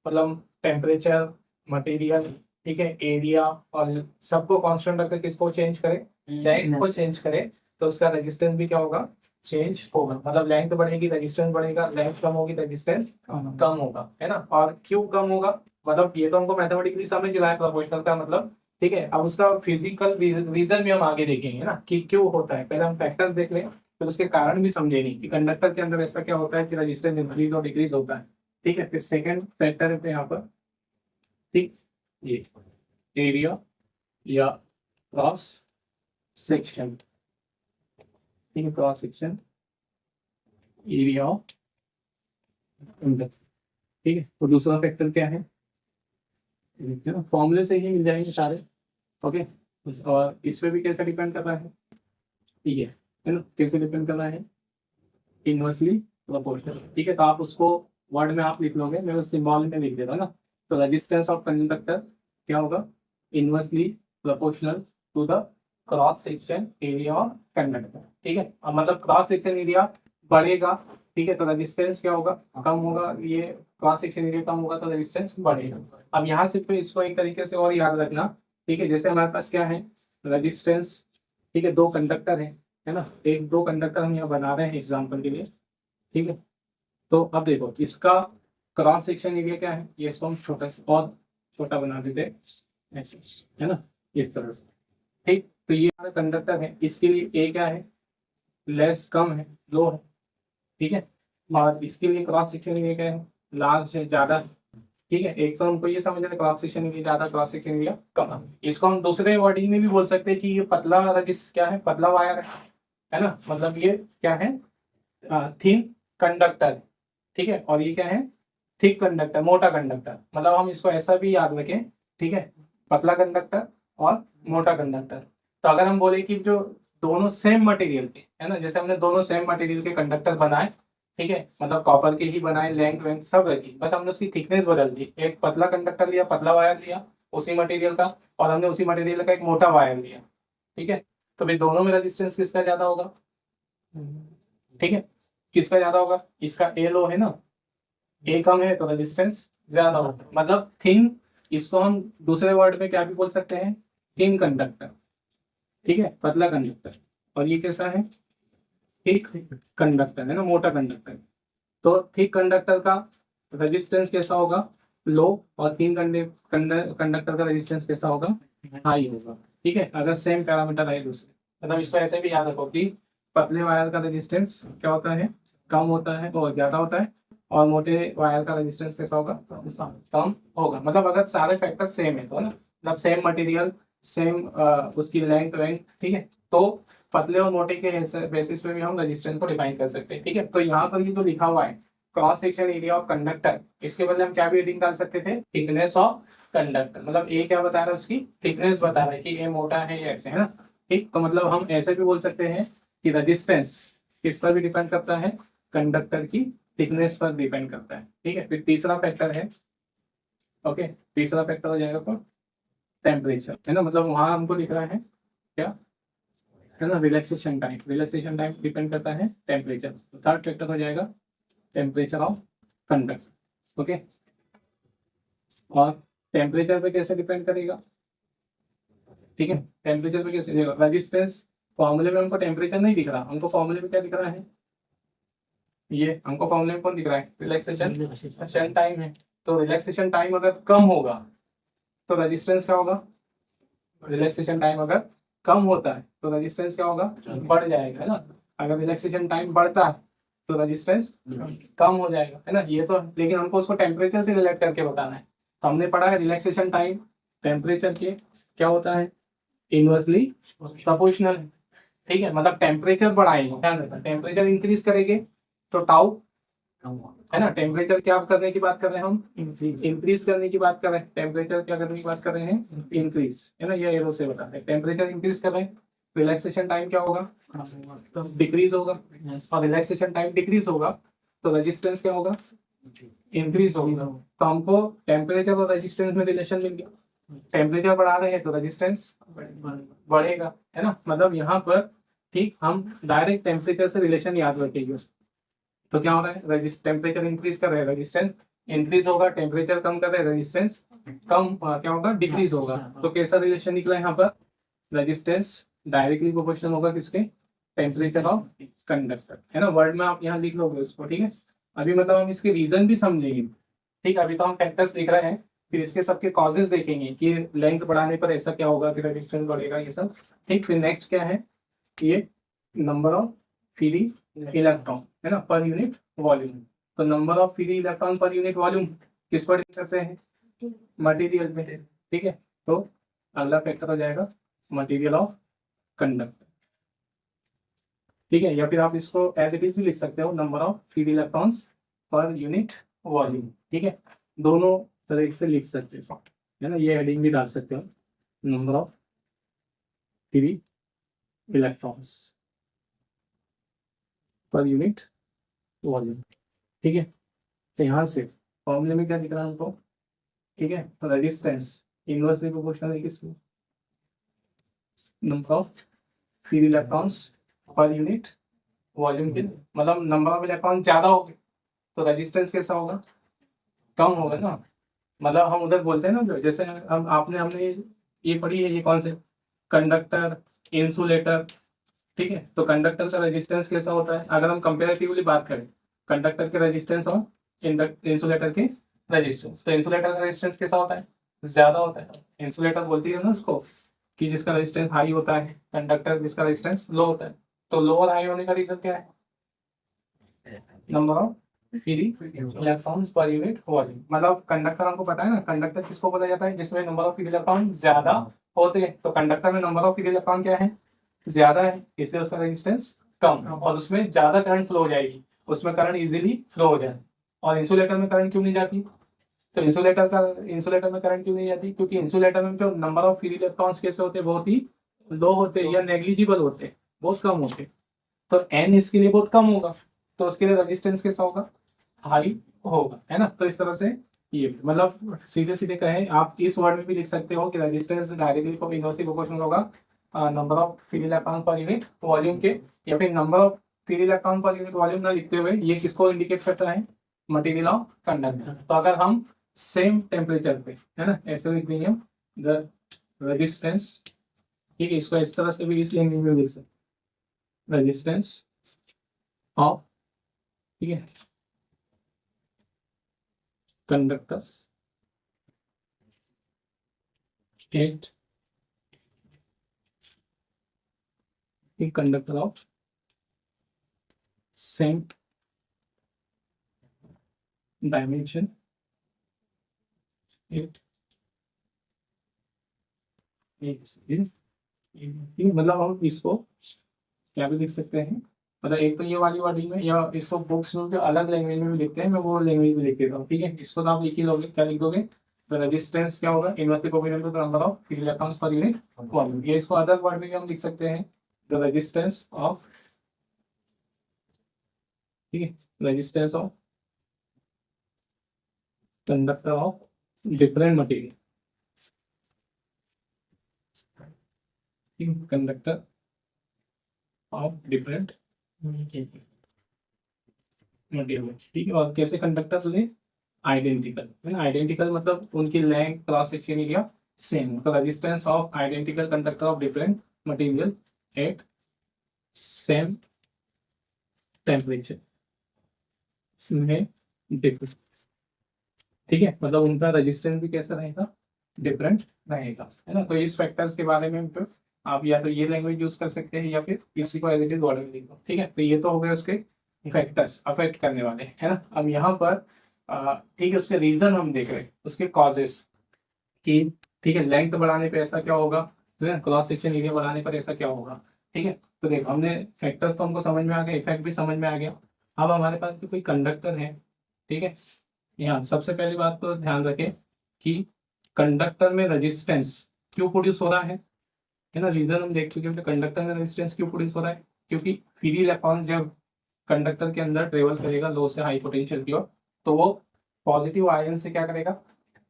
मतलब टेम्परेचर, मटेरियल, ठीक है, एरिया और सबको कांस्टेंट रखकर किसको चेंज करें, लेंथ को चेंज करें, तो उसका रेजिस्टेंस भी क्या होगा, चेंज होगा। मतलब लेंथ बढ़ेगी रेजिस्टेंस बढ़ेगा, लेंथ कम होगी रेजिस्टेंस कम होगा, है ना। और क्यों कम होगा, मतलब ये तो हमको मैथमेटिकली समझ रहा है प्रोपोर्शनल का मतलब, ठीक है। अब उसका फिजिकल रीजन भी हम आगे देखेंगे ना कि क्यों होता है, पहले हम फैक्टर्स देख लें, फिर उसके कारण भी समझेंगे कि कंडक्टर के अंदर ऐसा क्या होता है कि रेजिस्टेंस इंक्रीज और डिक्रीज होता है, ठीक है। फिर सेकंड फैक्टर है यहाँ पर, ठीक, ये एरिया या क्रॉस सेक्शन, ठीक है, cross section area of conductor, ठीक है। तो दूसरा फैक्टर क्या है, फॉर्मूले से ही मिल जाएंगे सारे, ओके। और इसमें भी कैसे डिपेंड कर रहा है, ठीक है ना, कैसे डिपेंड कर रहा है, इनवर्सली प्रोपोर्शनल, ठीक है। तो आप उसको वर्ड में आप लिख लोगे, मैं उस सिंबल में लिख देता हूँ ना। तो रेजिस्टेंस ऑफ कंडक्टर क्या होगा, inversely proportional to the cross section area of conductor, ठीक है। अब मतलब क्रॉस सेक्शन एरिया बढ़ेगा, ठीक है, तो रेजिस्टेंस क्या होगा, कम होगा। ये क्रॉस सेक्शन एरिया कम होगा तो रेजिस्टेंस बढ़ेगा। अब यहाँ से फिर इसको एक तरीके से और याद रखना, ठीक है, जैसे हमारे पास क्या है, रेजिस्टेंस, ठीक है, दो कंडक्टर है ना, एक दो कंडक्टर हम यहाँ बना रहे हैं एग्जाम्पल के लिए, ठीक है। तो अब देखो इसका क्रॉस सेक्शन एरिया क्या है, ये इसको हम छोटा से और छोटा बना देते हैं ऐसे, है ना, इस तरह से, ठीक। तो ये हमारा कंडक्टर है, इसके लिए ए क्या है, लेस कम है, लो है, ठीक है। और इसके लिए क्रॉस सेक्शन एरिया क्या है, लार्ज है, ज्यादा है, ठीक है। एक तो हमको ये समझ रहे क्रॉस सेक्शन एरिया ज्यादा, क्रॉस सेक्शन एरिया कम है। इसको हम दूसरे वर्डिंग में भी बोल सकते हैं कि ये पतला रजिस क्या है, पतला वायर है ना, मतलब ये क्या है, थिन कंडक्टर, ठीक है। और ये क्या है, थिक कंडक्टर, मोटा कंडक्टर। मतलब हम इसको ऐसा भी याद रखें, ठीक है, पतला कंडक्टर और मोटा कंडक्टर। तो अगर हम बोले कि जो दोनों सेम मटेरियल के, है ना, जैसे हमने दोनों सेम मटेरियल के कंडक्टर बनाए, ठीक है, मतलब कॉपर के ही बनाए, लेंथ वेंथ सब रखी, बस हमने उसकी थिकनेस बदल दी। एक पतला कंडक्टर लिया, पतला वायर लिया उसी मटेरियल का, और हमने उसी मटेरियल का एक मोटा वायर लिया, ठीक है। तो भाई दोनों में रेजिस्टेंस किसका ज्यादा होगा, ठीक है, किसका ज्यादा होगा, इसका ए लो है ना, ए कम है तो रेजिस्टेंस ज्यादा होगा। मतलब थिन, इसको हम दूसरे वर्ड में क्या भी बोल सकते हैं, थिन कंडक्टर, ठीक है, पतला कंडक्टर। और ये कैसा है, थिक कंडक्टर, है ना, मोटा कंडक्टर। तो थिक कंडक्टर का रेजिस्टेंस कैसा होगा, लो, और थिन कंडक्टर का रेजिस्टेंस कैसा होगा, हाई होगा, ठीक है। अगर सेम पैरामीटर है दूसरे, मतलब इसको ऐसे भी याद रखो कि पतले वायर का रेजिस्टेंस क्या होता है, कम होता है और ज्यादा होता है, और मोटे वायर का रेजिस्टेंस कैसा होगा, कम होगा। मतलब अगर सारे फैक्टर सेम है तो, ना, मतलब सेम मटेरियल, सेम उसकी लेंथ वेंथ, ठीक है, तो पतले और मोटे के बेसिस पे भी हम रेजिस्टेंस को डिफाइन कर सकते हैं, ठीक है। तो यहाँ पर ये जो लिखा हुआ है cross section area of conductor, इसके बदले हम क्या भी हेडिंग डाल सकते थे, थिकनेस ऑफ कंडक्टर। मतलब ए क्या बता रहा है, उसकी थिकनेस बता रहा है कि ए मोटा है या ऐसे, है ना, ठीक। तो मतलब हम ऐसे भी बोल सकते हैं कि रेजिस्टेंस किस पर भी डिपेंड करता है, कंडक्टर की थिकनेस पर डिपेंड करता है, ठीक है। फिर तीसरा फैक्टर है, ओके, तीसरा फैक्टर हो जाएगा तो टेम्परेचर, है ना, मतलब वहां हमको लिख रहा है क्या, है ना, relaxation time, relaxation time depend करता है टेम्परेचर। तो थर्ड फैक्टर हो जाएगा टेम्परेचर ऑफ कंडक्टर, ओके। और टेम्परेचर पे कैसे डिपेंड करेगा, ठीक है, टेम्परेचर पे कैसे देगा, रेजिस्टेंस, फॉर्मूले में हमको टेम्परेचर नहीं दिख रहा, हमको फॉर्मूले में क्या दिख रहा है, ये हमको फॉर्मूले में कौन दिख रहा है, रिलैक्सेशन टाइम है। तो रिलैक्सेशन टाइम अगर कम होगा तो रेजिस्टेंस क्या होगा, रिलैक्सेशन टाइम अगर कम होता है तो रेजिस्टेंस क्या होगा, बढ़ जाएगा, है ना। अगर रिलैक्सेशन टाइम बढ़ता है तो रेजिस्टेंस कम हो जाएगा, है ना। ये तो लेकिन हमको उसको टेम्परेचर से रिलेट करके बताना है। तो हमने पढ़ा है रिलैक्सेशन टाइम टेम्परेचर के क्या होता है, इनवर्सली प्रोपोर्शनल। ठीक है, मतलब टेम्परेचर बढ़ाएंगे, ध्यान रखना, टेम्परेचर इंक्रीज करेंगे तो टाउ, है ना। टेम्परेचर क्या करने की बात कर रहे हैं हम, इंक्रीज करने की बात कर रहे हैं। टेम्परेचर क्या करने की बात कर रहे हैं, इंक्रीज, है ना। ये एरो से बता रहे हैं टेम्परेचर इंक्रीज कर रहे हैं, रिलैक्सेशन टाइम क्या होगा, डिक्रीज होगा। और रिलैक्सेशन टाइम डिक्रीज होगा तो रेजिस्टेंस क्या होगा, इंक्रीज होगा। तो हमको टेम्परेचर और रेजिस्टेंस में रिलेशन मिल गया। टेम्परेचर बढ़ा रहे हैं तो रेजिस्टेंस बढ़ेगा, है ना। मतलब यहाँ पर ठीक हम डायरेक्ट टेम्परेचर से रिलेशन याद रखेंगे। तो क्या हो रहा है, टेम्परेचर इंक्रीज कर रहे हैं, रेजिस्टेंस इंक्रीज होगा, टेम्परेचर कम कर रहे हैं, रेजिस्टेंस कम क्या होगा, डिक्रीज होगा। तो कैसा रिलेशन निकला यहाँ पर, रेजिस्टेंस डायरेक्टली प्रोपोर्शनल होगा किसके, टेम्परेचर ऑफ कंडक्टर, है ना। वर्ड में आप यहाँ लिख लोगे उसको, ठीक है। अभी मतलब हम इसके रीजन भी समझेंगे, ठीक। अभी तो हम फैक्टर्स लिख रहे हैं, फिर इसके सबके कॉजेज देखेंगे कि लेंथ बढ़ाने पर ऐसा क्या होगा, फिर रेजिस्टेंस बढ़ेगा, ये सब, ठीक। फिर नेक्स्ट क्या है, ये नंबर ऑफ फ्री इलेक्ट्रॉन, है ना, पर यूनिट वॉल्यूम। तो number of free electron per unit volume किस पर करते हैं, मटेरियल में, ठीक है। तो अगला फैक्टर हो जाएगा मटेरियल ऑफ कंडक्टर, ठीक है। या फिर आप इसको एज इट इज भी लिख सकते हो, number of free electrons per unit volume, ठीक है। दोनों तरह से लिख सकते हो, है ना। ये हेडिंग भी डाल सकते हो, number of free electrons per unit volume, ठीक है। तो यहाँ से फॉर्मूले में क्या दिख रहा है हमको, ठीक है। रेजिस्टेंस इनवर्सली प्रोपोर्शनल है किसके, number of free electrons per unit volume के। मतलब नंबर ऑफ इलेक्ट्रॉन ज्यादा हो गए तो रेजिस्टेंस कैसा होगा, कम होगा ना। मतलब हम उधर बोलते हैं ना, जो जैसे हम आपने हमने ये पढ़ी है, ये कौन से, कंडक्टर, इंसुलेटर, ठीक है। तो कंडक्टर का रेजिस्टेंस कैसा होता है, अगर हम कंपेरेटिवली बात करें कंडक्टर के रेजिस्टेंस और इंसुलेटर के रेजिस्टेंस, तो इंसुलेटर का रेजिस्टेंस कैसा होता है, ज्यादा होता है। इंसुलेटर बोलती है ना उसको कि जिसका रेजिस्टेंस हाई होता है, कंडक्टर जिसका रेजिस्टेंस लो होता है। तो लो और हाई होने का रीजन क्या है, number of free electrons per unit volume. मतलब कंडक्टर हमको पता है ना, कंडक्टर किसको बोला जाता है, जिसमें नंबर ऑफ फ्री इलेक्ट्रॉन ज्यादा होते हैं। तो कंडक्टर में नंबर ऑफ फ्री इलेक्ट्रॉन क्या है, ज्यादा है, इसलिए उसका रेजिस्टेंस कम, और उसमें ज्यादा करंट फ्लो हो जाएगी, उसमें करंट इजीली फ्लो हो जाए। और इंसुलेटर में करंट क्यों नहीं जाती, तो इंसुलेटर में करंट क्यों नहीं जाती, क्योंकि इंसुलेटर में जो नंबर ऑफ फ्री इलेक्ट्रॉन्स कैसे होते हैं, बहुत ही लो होते हैं, या नेग्लिजिबल होते हैं, बहुत कम होते हैं। तो एन इसके लिए बहुत कम होगा, तो उसके लिए रेजिस्टेंस कैसा होगा, हाई होगा, है ना। तो इस तरह से ये मतलब सीधे सीधे कहें, आप इस वर्ड में भी लिख सकते हो कि रेजिस्टेंस डायरेक्टली इनवर्सली प्रोपोर्शनल होगा number of free electron per unit volume के। या फिर number of free electron per unit volume ना लिखते हुए ये किसको इंडिकेट करता है, मटेरियल ऑफ कंडक्टर। तो अगर हम सेम टेम्परेचर पे, है ना, ऐसे लिख देंगे हम द रेजिस्टेंस, ठीक है। इसको इस तरह से भी इस लैंग्वेज में लिख सकते, रेजिस्टेंस ऑफ, ठीक है, conductors at conductor of same dimension at, मतलब हम इसको क्या भी लिख सकते हैं, मतलब एक तो ये वाली वर्डिंग में, या इसको बुक्स में जो अलग लैंग्वेज में भी लिखते हैं, मैं वो लैंग्वेज में लिख देता हूँ, ठीक है। इसको तो आप लिख ही लोगे, क्या लिख दोगे, तो रेजिस्टेंस क्या होगा, inversely proportional to the number of free electrons per unit volume. ये इसको अदर वर्ड में भी हम लिख सकते हैं, द रेजिस्टेंस ऑफ, ठीक है, resistance of conductor of different material, conductor of different material, ठीक है। और कैसे कंडक्टर ले, आइडेंटिकल, है ना। आइडेंटिकल मतलब उनकी length, cross section area same. तो resistance of identical conductor of different material at same temperature, में डिफरेंट, ठीक है, मतलब उनका रेजिस्टेंस भी कैसा रहेगा, डिफरेंट रहेगा, है ना। तो इस फैक्टर्स के बारे में फिर आप या तो ये लैंग्वेज यूज कर सकते हैं या फिर इसी को एज इट इज वर्ड में लिखो, ठीक है। तो ये तो हो गए उसके फैक्टर्स अफेक्ट करने वाले, है ना। अब यहाँ पर ठीक है, उसके रीजन हम देख रहे हैं, उसके कॉजेस कि ठीक है, लेंथ बढ़ाने पे ऐसा क्या होगा, क्रॉस सेक्शन एरिया बढ़ाने पर ऐसा क्या होगा, ठीक है। तो देखो, हमने फैक्टर्स तो हमको समझ में आ गया, इफेक्ट भी समझ में आ गया। अब हमारे पास जो कोई कंडक्टर है, ठीक है, यहाँ सबसे पहली बात तो ध्यान रखें कि कंडक्टर में रेजिस्टेंस क्यों प्रोड्यूस हो रहा है ना। रीजन हम देख चुके हैं, कंडक्टर में रेजिस्टेंस क्यों प्रोड्यूस हो रहा है, क्योंकि फ्री इलेक्ट्रॉन जब कंडक्टर के अंदर ट्रेवल करेगा लो से हाई पोटेंशियल की ओर, तो वो पॉजिटिव आयन से क्या करेगा,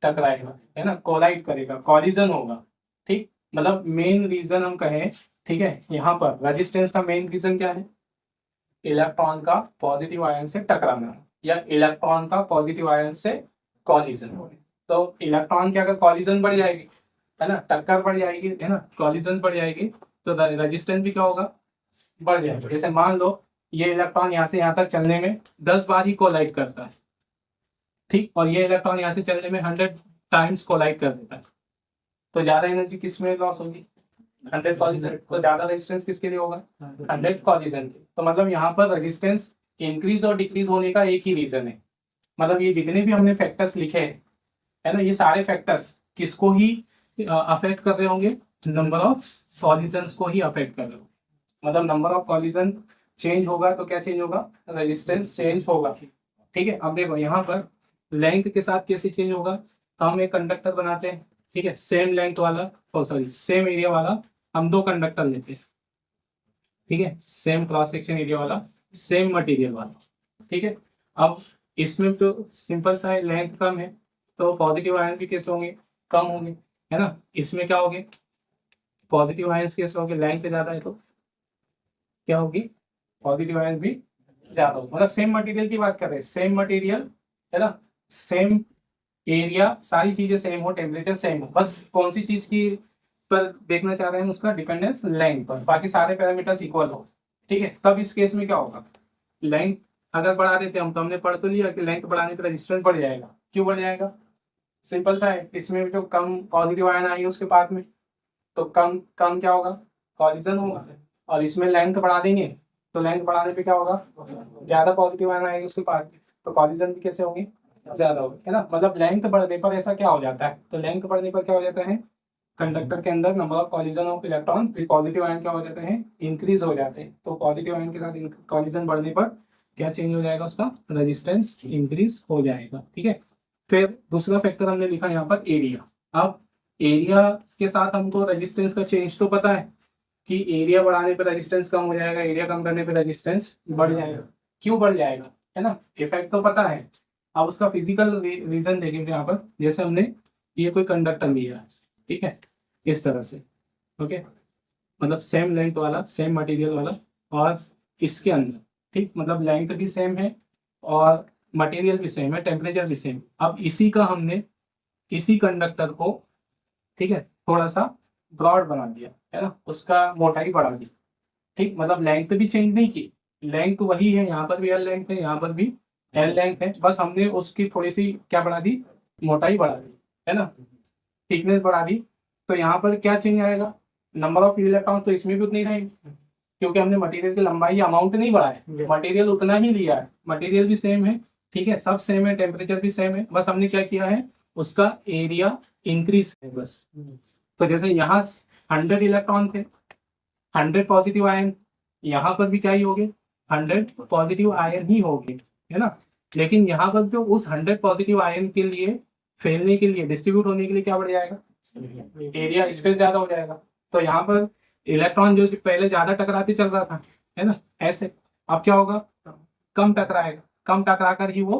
टकराएगा, है ना, कोलाइड करेगा, कॉलिजन होगा, ठीक। मतलब मेन रीजन हम कहें, ठीक है, यहाँ पर रेजिस्टेंस का मेन रीजन क्या है, इलेक्ट्रॉन का पॉजिटिव आयन से टकराना या इलेक्ट्रॉन का पॉजिटिव आयन से कॉलिजन। तो इलेक्ट्रॉन की अगर कॉलिजन बढ़ जाएगी, है ना, टक्कर बढ़ जाएगी, है ना, कॉलिजन बढ़ जाएगी, तो रेजिस्टेंस भी क्या होगा, बढ़ जाएगा। जैसे मान लो ये इलेक्ट्रॉन यहाँ से यहाँ तक चलने में 10 बार ही कोलाइड करता है, ठीक, और ये इलेक्ट्रॉन यहाँ से चलने में 100 टाइम्स कोलाइड कर देता है, तो ज्यादा एनर्जी किस में लॉस होगी, 100 कॉलिजन। तो ज्यादा रेजिस्टेंस किसके लिए होगा, 100 कॉलिजन के। तो मतलब यहाँ पर रेजिस्टेंस इंक्रीज और डिक्रीज होने का एक ही रीजन है। मतलब ये जितने भी हमने फैक्टर्स लिखे हैं, है ना, ये सारे फैक्टर्स किसको ही अफेक्ट कर रहे होंगे, नंबर ऑफ कॉलिजन्स को ही अफेक्ट कर रहे होंगे। मतलब नंबर ऑफ कॉलिजन चेंज होगा तो क्या चेंज होगा, रेजिस्टेंस चेंज होगा, ठीक है। अब देखो यहाँ पर लेंथ के साथ कैसे चेंज होगा, तो हम एक कंडक्टर बनाते हैं, ठीक है, सेम लेंथ वाला, ओ सॉरी सेम एरिया वाला, हम 2 कंडक्टर लेते हैं, ठीक है, सेम क्रॉस सेक्शन एरिया वाला, सेम मटेरियल वाला, ठीक है। अब इसमें तो सिंपल सा है, लेंथ कम है तो पॉजिटिव आयन भी कैसे होंगे, कम होंगे, है ना। इसमें क्या होंगे, पॉजिटिव आयंस कैसे होंगे, लेंथ ज्यादा है तो क्या होगी, पॉजिटिव आयन भी ज्यादा होगा। मतलब सेम मटेरियल की बात कर रहे हैं, सेम मटेरियल, है ना, सेम एरिया, सारी चीजें सेम हो, टेम्परेचर सेम हो, बस कौन सी चीज की पर देखना चाह रहे हैं, उसका डिपेंडेंस लेंथ पर, बाकी सारे पैरामीटर्स इक्वल हो, ठीक है। तब इस केस में क्या होगा, लेंथ अगर बढ़ा देते हम, तो हमने पढ़ तो लिया कि लेंथ बढ़ाने पर रेजिस्टेंस बढ़ जाएगा। क्यों बढ़ जाएगा, सिंपल सा है, इसमें जो कम पॉजिटिव आयन आई है उसके पास में, तो कम कम क्या होगा, कॉलिजन होगा। और इसमें लेंथ बढ़ा देंगे तो लेंथ बढ़ाने पे क्या होगा, ज्यादा पॉजिटिव आयन आएंगे उसके पास, तो कॉलिजन भी कैसे होंगे, ज्यादा होगी, है ना। मतलब लेंथ बढ़ने पर ऐसा क्या हो जाता है, तो लेंथ बढ़ने पर क्या हो जाता है, कंडक्टर के अंदर number of collision of electron, positive ion क्या हो जाते हैं, इंक्रीज हो जाते हैं। तो पॉजिटिव आयन के साथ कॉलिजन बढ़ने पर क्या चेंज हो जाएगा, उसका रेजिस्टेंस इंक्रीज हो जाएगा, ठीक है। फिर दूसरा फैक्टर हमने लिखा यहाँ पर एरिया। अब एरिया के साथ हमको रेजिस्टेंस का चेंज तो पता है कि एरिया बढ़ाने पर रेजिस्टेंस कम हो जाएगा, एरिया कम करने पर रेजिस्टेंस बढ़ जाएगा। क्यों बढ़ जाएगा, है ना, इफेक्ट तो पता है। अब उसका फिजिकल रीजन देखेंगे यहाँ पर, जैसे हमने ये कोई कंडक्टर लिया है, ठीक है, इस तरह से, ओके, मतलब सेम लेंथ वाला, सेम मटेरियल वाला, और इसके अंदर, ठीक, मतलब लेंथ भी सेम है और मटेरियल भी सेम है, टेम्परेचर भी सेम। अब इसी का हमने इसी कंडक्टर को, ठीक है, थोड़ा सा ब्रॉड बना दिया, है ना, उसका मोटाई बढ़ा दी, ठीक, मतलब लेंथ भी चेंज नहीं की, लेंथ वही है, यहाँ पर भी एल लेंथ है, यहाँ पर भी एल लेंथ है, बस हमने उसकी थोड़ी सी क्या बढ़ा दी, मोटाई बढ़ा दी, है ना, थिकनेस बढ़ा दी। तो यहाँ पर क्या चेंज आएगा, नंबर ऑफ इलेक्ट्रॉन तो इसमें भी उतनी ही रहेगी, क्योंकि हमने मटेरियल की लंबाई अमाउंट नहीं बढ़ा है, मटेरियल उतना ही लिया है, मटेरियल भी सेम है, ठीक है, सब सेम है, टेम्परेचर भी सेम है, बस हमने क्या किया है, उसका एरिया इंक्रीज है बस। तो जैसे यहाँ 100 इलेक्ट्रॉन थे, 100 पॉजिटिव आयन, यहाँ पर भी क्या ही होंगे, 100 पॉजिटिव आयन ही होंगे, है ना। लेकिन यहाँ पर जो उस 100 पॉजिटिव आयन के लिए फैलने के लिए, डिस्ट्रीब्यूट होने के लिए क्या बढ़ जाएगा, एरिया, स्पेस ज्यादा हो जाएगा। तो यहाँ पर इलेक्ट्रॉन जो पहले ज्यादा टकराते चल रहा था, है ना, ऐसे, अब क्या होगा, कम टकराएगा, कम टकरा कर ही वो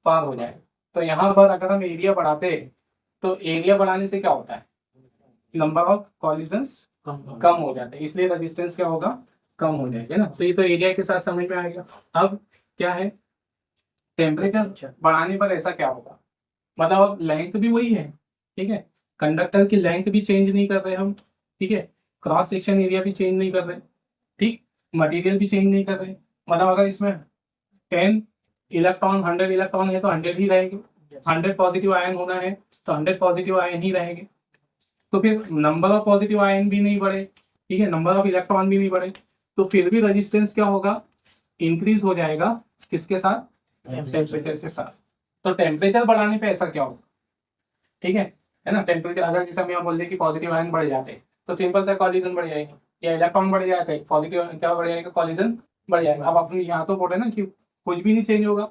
पार हो जाएगा। तो यहाँ पर अगर हम एरिया बढ़ाते हैं, तो एरिया बढ़ाने से क्या होता है, नंबर ऑफ कॉलिजन्स कम हो जाते हैं, इसलिए रेजिस्टेंस क्या होगा, कम हो जाएगा, है ना। तो ये तो एरिया के साथ समझ में आएगा। अब क्या है, टेम्परेचर बढ़ाने पर ऐसा क्या होगा, मतलब अब लेंथ भी वही है, ठीक है, कंडक्टर की लेंथ भी चेंज नहीं कर रहे हम, ठीक है, क्रॉस सेक्शन एरिया भी चेंज नहीं कर रहे, ठीक, मटेरियल भी चेंज नहीं कर रहे। मतलब अगर इसमें 10 इलेक्ट्रॉन 100 इलेक्ट्रॉन है तो 100 ही रहेंगे, 100 पॉजिटिव आयन होना है तो 100 पॉजिटिव आयन ही रहेंगे। तो फिर नंबर ऑफ पॉजिटिव आयन भी नहीं बढ़े, ठीक है, नंबर ऑफ इलेक्ट्रॉन भी नहीं बढ़े, तो फिर भी रेजिस्टेंस क्या होगा, इंक्रीज हो जाएगा, किसके साथ, टेम्परेचर के साथ। तो टेम्परेचर बढ़ाने पे ऐसा क्या होगा, ठीक है ना, टेम्परेचर अगर जैसे हम यहाँ बोल दें कि पॉजिटिव आयन बढ़ जाते हैं तो सिंपल सा कॉलिजन बढ़ जाएगा, या इलेक्ट्रॉन बढ़ जाते हैं, पॉजिटिव क्या बढ़ जाएगा, कॉलिजन बढ़ जाएगा। अब अपने यहाँ तो बोले ना कि कुछ भी नहीं चेंज होगा,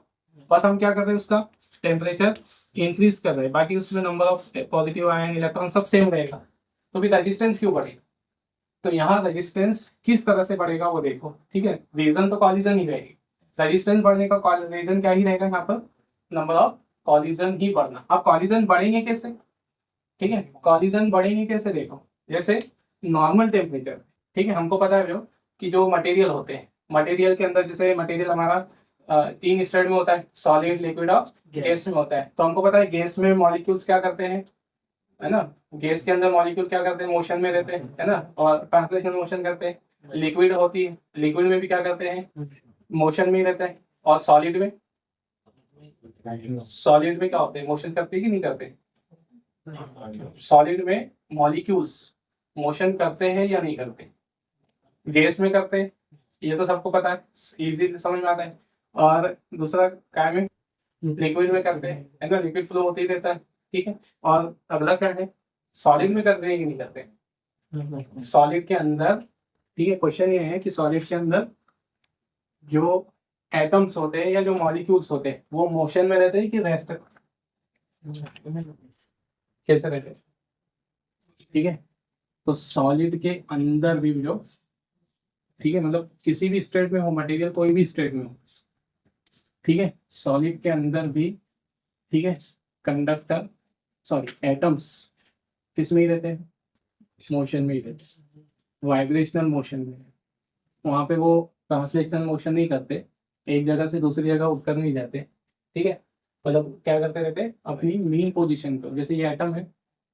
बस हम क्या कर रहे हैं, उसका टेम्परेचर इंक्रीज कर रहे हैं, बाकी उसमें number of positive ion electron सब सेम रहेगा, तो फिर रेजिस्टेंस क्यों बढ़ेगा। तो यहाँ रेजिस्टेंस किस तरह से बढ़ेगा वो देखो, ठीक है, रीजन तो कॉलिजन ही रहेगी, रेजिस्टेंस बढ़ने का रीजन क्या ही रहेगा यहाँ पर, नंबर ऑफ कॉलिजन ही बढ़ना। अब कॉलिजन बढ़ेंगे कैसे, ठीक है, कॉलिजन बढ़ेंगे कैसे देखो, जैसे नॉर्मल टेम्परेचर, ठीक है, हमको पता है जो कि जो मटेरियल होते हैं, मटेरियल के अंदर जैसे मटेरियल हमारा 3 स्टेट में होता है, सॉलिड, लिक्विड और गैस में होता है। तो हमको पता है गैस में मॉलिक्यूल्स क्या करते हैं, है ना, गैस के अंदर मॉलिक्यूल क्या करते हैं, मोशन में रहते हैं, है ना, और ट्रांसलेशन मोशन करते हैं। लिक्विड होती है, लिक्विड में भी क्या करते हैं, मोशन में ही रहता है। और सॉलिड में, सॉलिड में क्या होते हैं, मोशन करते हैं कि नहीं करते, सॉलिड में मॉलिक्यूल्स मोशन करते हैं या नहीं करते, गैस में करते हैं, ये तो सबको पता है, इजी समझ में आता है। और दूसरा क्या में, लिक्विड में करते हैं, है ना, लिक्विड फ्लो होते ही रहता है, ठीक है। और अगला क्या है, सॉलिड में करते हैं कि नहीं करते, सॉलिड के अंदर, ठीक है, क्वेश्चन ये है कि सॉलिड के अंदर जो एटम्स होते हैं या जो मॉलिक्यूल्स होते हैं वो मोशन में रहते हैं कि रेस्ट कैसे रहते हैं, ठीक है। तो सॉलिड के अंदर भी जो, ठीक है, मतलब किसी भी स्टेट में हो मटेरियल, कोई भी स्टेट में हो, ठीक है, सॉलिड के अंदर भी, ठीक है, कंडक्टर, सॉरी एटम्स किस में ही रहते हैं, मोशन में ही रहते हैं, वाइब्रेशनल मोशन में। वहाँ पे वो ट्रांसलेशनल मोशन नहीं करते, एक जगह से दूसरी जगह उठकर नहीं जाते, ठीक है, मतलब क्या करते रहते हैं, अपनी मीन पोजीशन पर। जैसे ये एटम है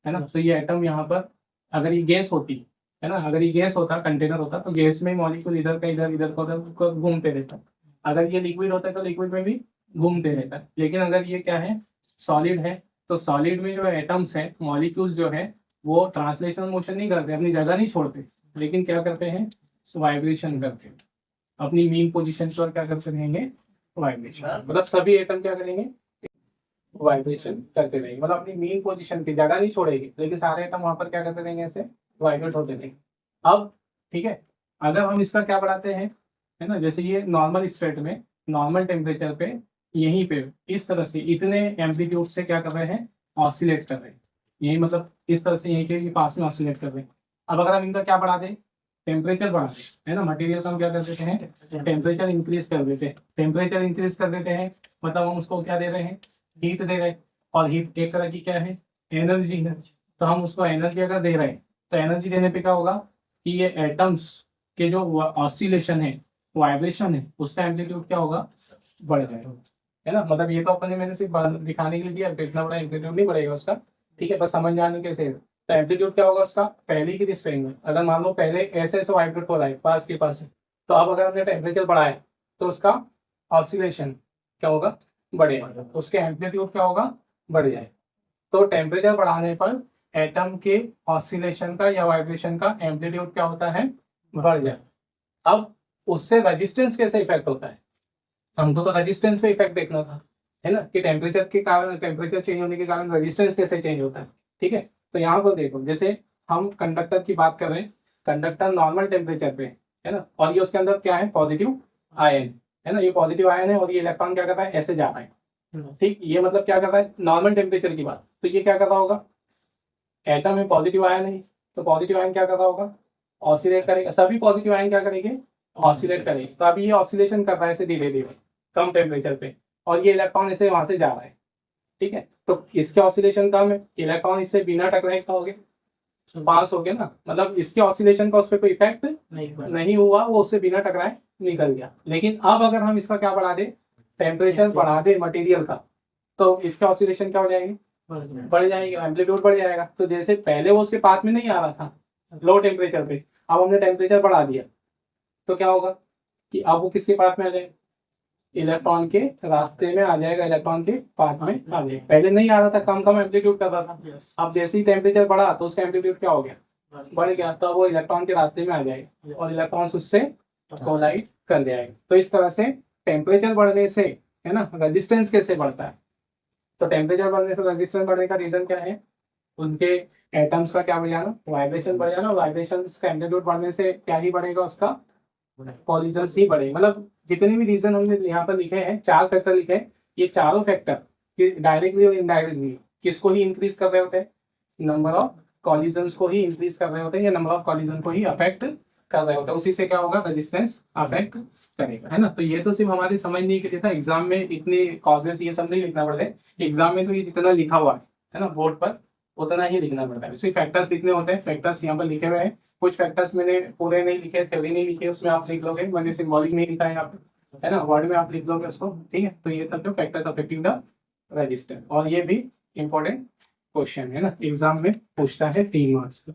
ना, तो ये एटम यहाँ पर, अगर ये गैस होती है ना, अगर ये गैस होता, कंटेनर होता, तो गैस में मॉलिक्यूल इधर का इधर, इधर का उधर घूमते रहता। अगर ये लिक्विड होता है तो लिक्विड में भी घूमते रहता है। लेकिन अगर ये क्या है, सॉलिड है, तो सॉलिड में जो एटम्स हैं, मॉलिक्यूल जो है, वो ट्रांसलेशनल मोशन नहीं करते, अपनी जगह नहीं छोड़ते, लेकिन क्या करते हैं, वाइब्रेशन करते हैं, अपनी मीन पोजीशन पर क्या करते रहेंगे, वाइब्रेशन। मतलब सभी एटम क्या करेंगे, वाइब्रेशन करते रहेंगे, मतलब अपनी मेन पोजीशन की जगह नहीं छोड़ेगी, लेकिन सारे एटम वहां पर क्या करते रहेंगे, ऐसे वाइब्रेट होते रहेंगे। अब ठीक है, अगर हम इसका क्या बढ़ाते हैं, है ना, जैसे ये नॉर्मल स्टेट में, नॉर्मल टेम्परेचर पे, यहीं पे इस तरह से इतने एम्पलीट्यूड से क्या कर रहे हैं, ऑसिलेट कर रहे हैं, यही मतलब इस तरह से यहीं के पास में ऑसिलेट कर रहे हैं। अब अगर हम इनका क्या बढ़ा दें, टेम्परेचर बढ़ा दें, है ना, मटेरियल का हम क्या कर देते हैं, टेम्परेचर इंक्रीज कर देते हैं, टेम्परेचर इंक्रीज कर देते हैं, मतलब हम उसको क्या दे रहे हैं, हीट दे रहे हैं। और हीट एक तरह की क्या है, एनर्जी है, तो हम उसको एनर्जी अगर दे रहे हैं, तो एनर्जी देने पे क्या होगा कि ये एटम्स के जो ऑसिलेशन है, वाइब्रेशन है, उसका एम्पलीट्यूड क्या होगा, बढ़ जाएगा, है ना। मतलब ये तो अपने मैंने सिर्फ दिखाने के लिए दिया, इतना बड़ा एम्पलीट्यूड नहीं बढ़ेगा उसका, ठीक है, बस समझ जाने कैसे। तो एम्पलीट्यूड क्या होगा उसका, पहले की रिस्पेक्ट में, अगर मान लो पहले ऐसे ऐसे वाइब्रेट हो रहा है पास के पास, तो अब अगर हमने टेम्परेचर बढ़ाया तो उसका ऑसिलेशन क्या होगा, बढ़ेगा, उसके एम्पलीट्यूड क्या होगा, बढ़ जाए। तो टेम्परेचर बढ़ाने पर एटम के ऑसिलेशन का या वाइब्रेशन का एम्पलीट्यूड क्या होता है, बढ़ जाए। अब उससे रेजिस्टेंस कैसे इफेक्ट होता है, हमको तो रेजिस्टेंस पे इफेक्ट देखना था, है ना, कि टेम्परेचर के कारण, टेम्परेचर चेंज होने के कारण रेजिस्टेंस कैसे चेंज होता है, ठीक है। तो यहाँ पर देखो, जैसे हम कंडक्टर की बात कर रहे हैं, कंडक्टर नॉर्मल टेम्परेचर पे है ना, और ये उसके अंदर क्या है, पॉजिटिव आयन, है ना, ये पॉजिटिव आयन है, और ये इलेक्ट्रॉन क्या करता है, ऐसे जा रहा है, ठीक, ये मतलब क्या करता है, नॉर्मल टेम्परेचर की बात। तो ये क्या कर रहा होगा, एटम में पॉजिटिव आयन है, तो पॉजिटिव आयन क्या कर रहा होगा, ऑसिलेट करेगा, सभी पॉजिटिव आयन क्या करेंगे, ऑसिलेट करेंगे। तो अभी ये ऑसिलेशन कर रहा है ऐसे धीरे धीरे कम टेम्परेचर पे, और ये इलेक्ट्रॉन ऐसे वहां से जा रहा है, ठीक है। तो इसके ऑसिलेशन कम है, इलेक्ट्रॉन इससे बिना टकराए क्या हो गए, पास हो गया ना, मतलब इसके ऑसिलेशन का उस पर कोई इफेक्ट नहीं हुआ, वो उससे बिना टकराए निकल गया। लेकिन अब अगर हम इसका क्या बढ़ा दे, टेम्परेचर बढ़ा दे मटेरियल का, तो इसके ऑसिलेशन क्या हो जाएंगे, बढ़ जाएंगे, एम्पलीट्यूड बढ़ जाएगा। तो जैसे पहले वो उसके पास में नहीं आ रहा था लो टेम्परेचर पे, अब हमने टेम्परेचर बढ़ा दिया, तो क्या होगा कि अब वो किसके पास में आ जाए, इलेक्ट्रॉन के रास्ते में आ जाएगा, इलेक्ट्रॉन के पाथ में आ जाएगा। पहले नहीं आ रहा था, कम कम एम्पलीट्यूड कर रहा था, अब जैसे ही टेम्परेचर बढ़ा तो उसका एम्पलीट्यूड क्या हो गया, बढ़ गया, तो वो इलेक्ट्रॉन के रास्ते में आ जाएगा और इलेक्ट्रॉन उससे कोलाइड कर जाएगा। तो इस तरह से टेम्परेचर बढ़ने से, है ना, रेजिस्टेंस कैसे बढ़ता है। तो टेम्परेचर बढ़ने से रेजिस्टेंस बढ़ने का रीजन क्या है, उनके एटम्स का क्या बढ़ जाना, वाइब्रेशन बढ़ जाना। वाइब्रेशन का एम्पलीट्यूड बढ़ने से क्या ही बढ़ेगा, उसका कॉलिजन ही बढ़ेगा। मतलब जितने भी रीजन हमने यहाँ पर लिखे हैं, 4 फैक्टर लिखे हैं, ये चारों फैक्टर डायरेक्टली और इनडायरेक्टली किसको ही इंक्रीज कर रहे होते हैं, नंबर ऑफ कॉलिजन्स को ही इंक्रीज कर रहे होते हैं, या नंबर ऑफ कॉलिजन को ही अफेक्ट कर रहे होते हैं। उसी से क्या होगा, रेजिस्टेंस अफेक्ट करेगा, है ना। तो ये तो सिर्फ हमारी समझने के लिए था, एग्जाम में इतने कॉजेस ये सब नहीं लिखना पड़ते। एग्जाम में तो ये जितना लिखा हुआ है ना बोर्ड पर, उतना ही लिखना पड़ता है। सिर्फ फैक्टर्स लिखने होते हैं, फैक्टर्स यहाँ पर लिखे हुए हैं। कुछ फैक्टर्स मैंने पूरे नहीं लिखे, थ्योरी नहीं लिखे, उसमें आप लिख लोगे, मैंने सिंबॉलिक नहीं लिखा है यहाँ पे, है ना, वर्ड में आप लिख लोगे उसको, ठीक है। तो ये सब फैक्टर्स अफेक्टिंग द रजिस्टर, और ये भी इंपॉर्टेंट क्वेश्चन है ना, एग्जाम में पूछता है 3 मार्क्स का।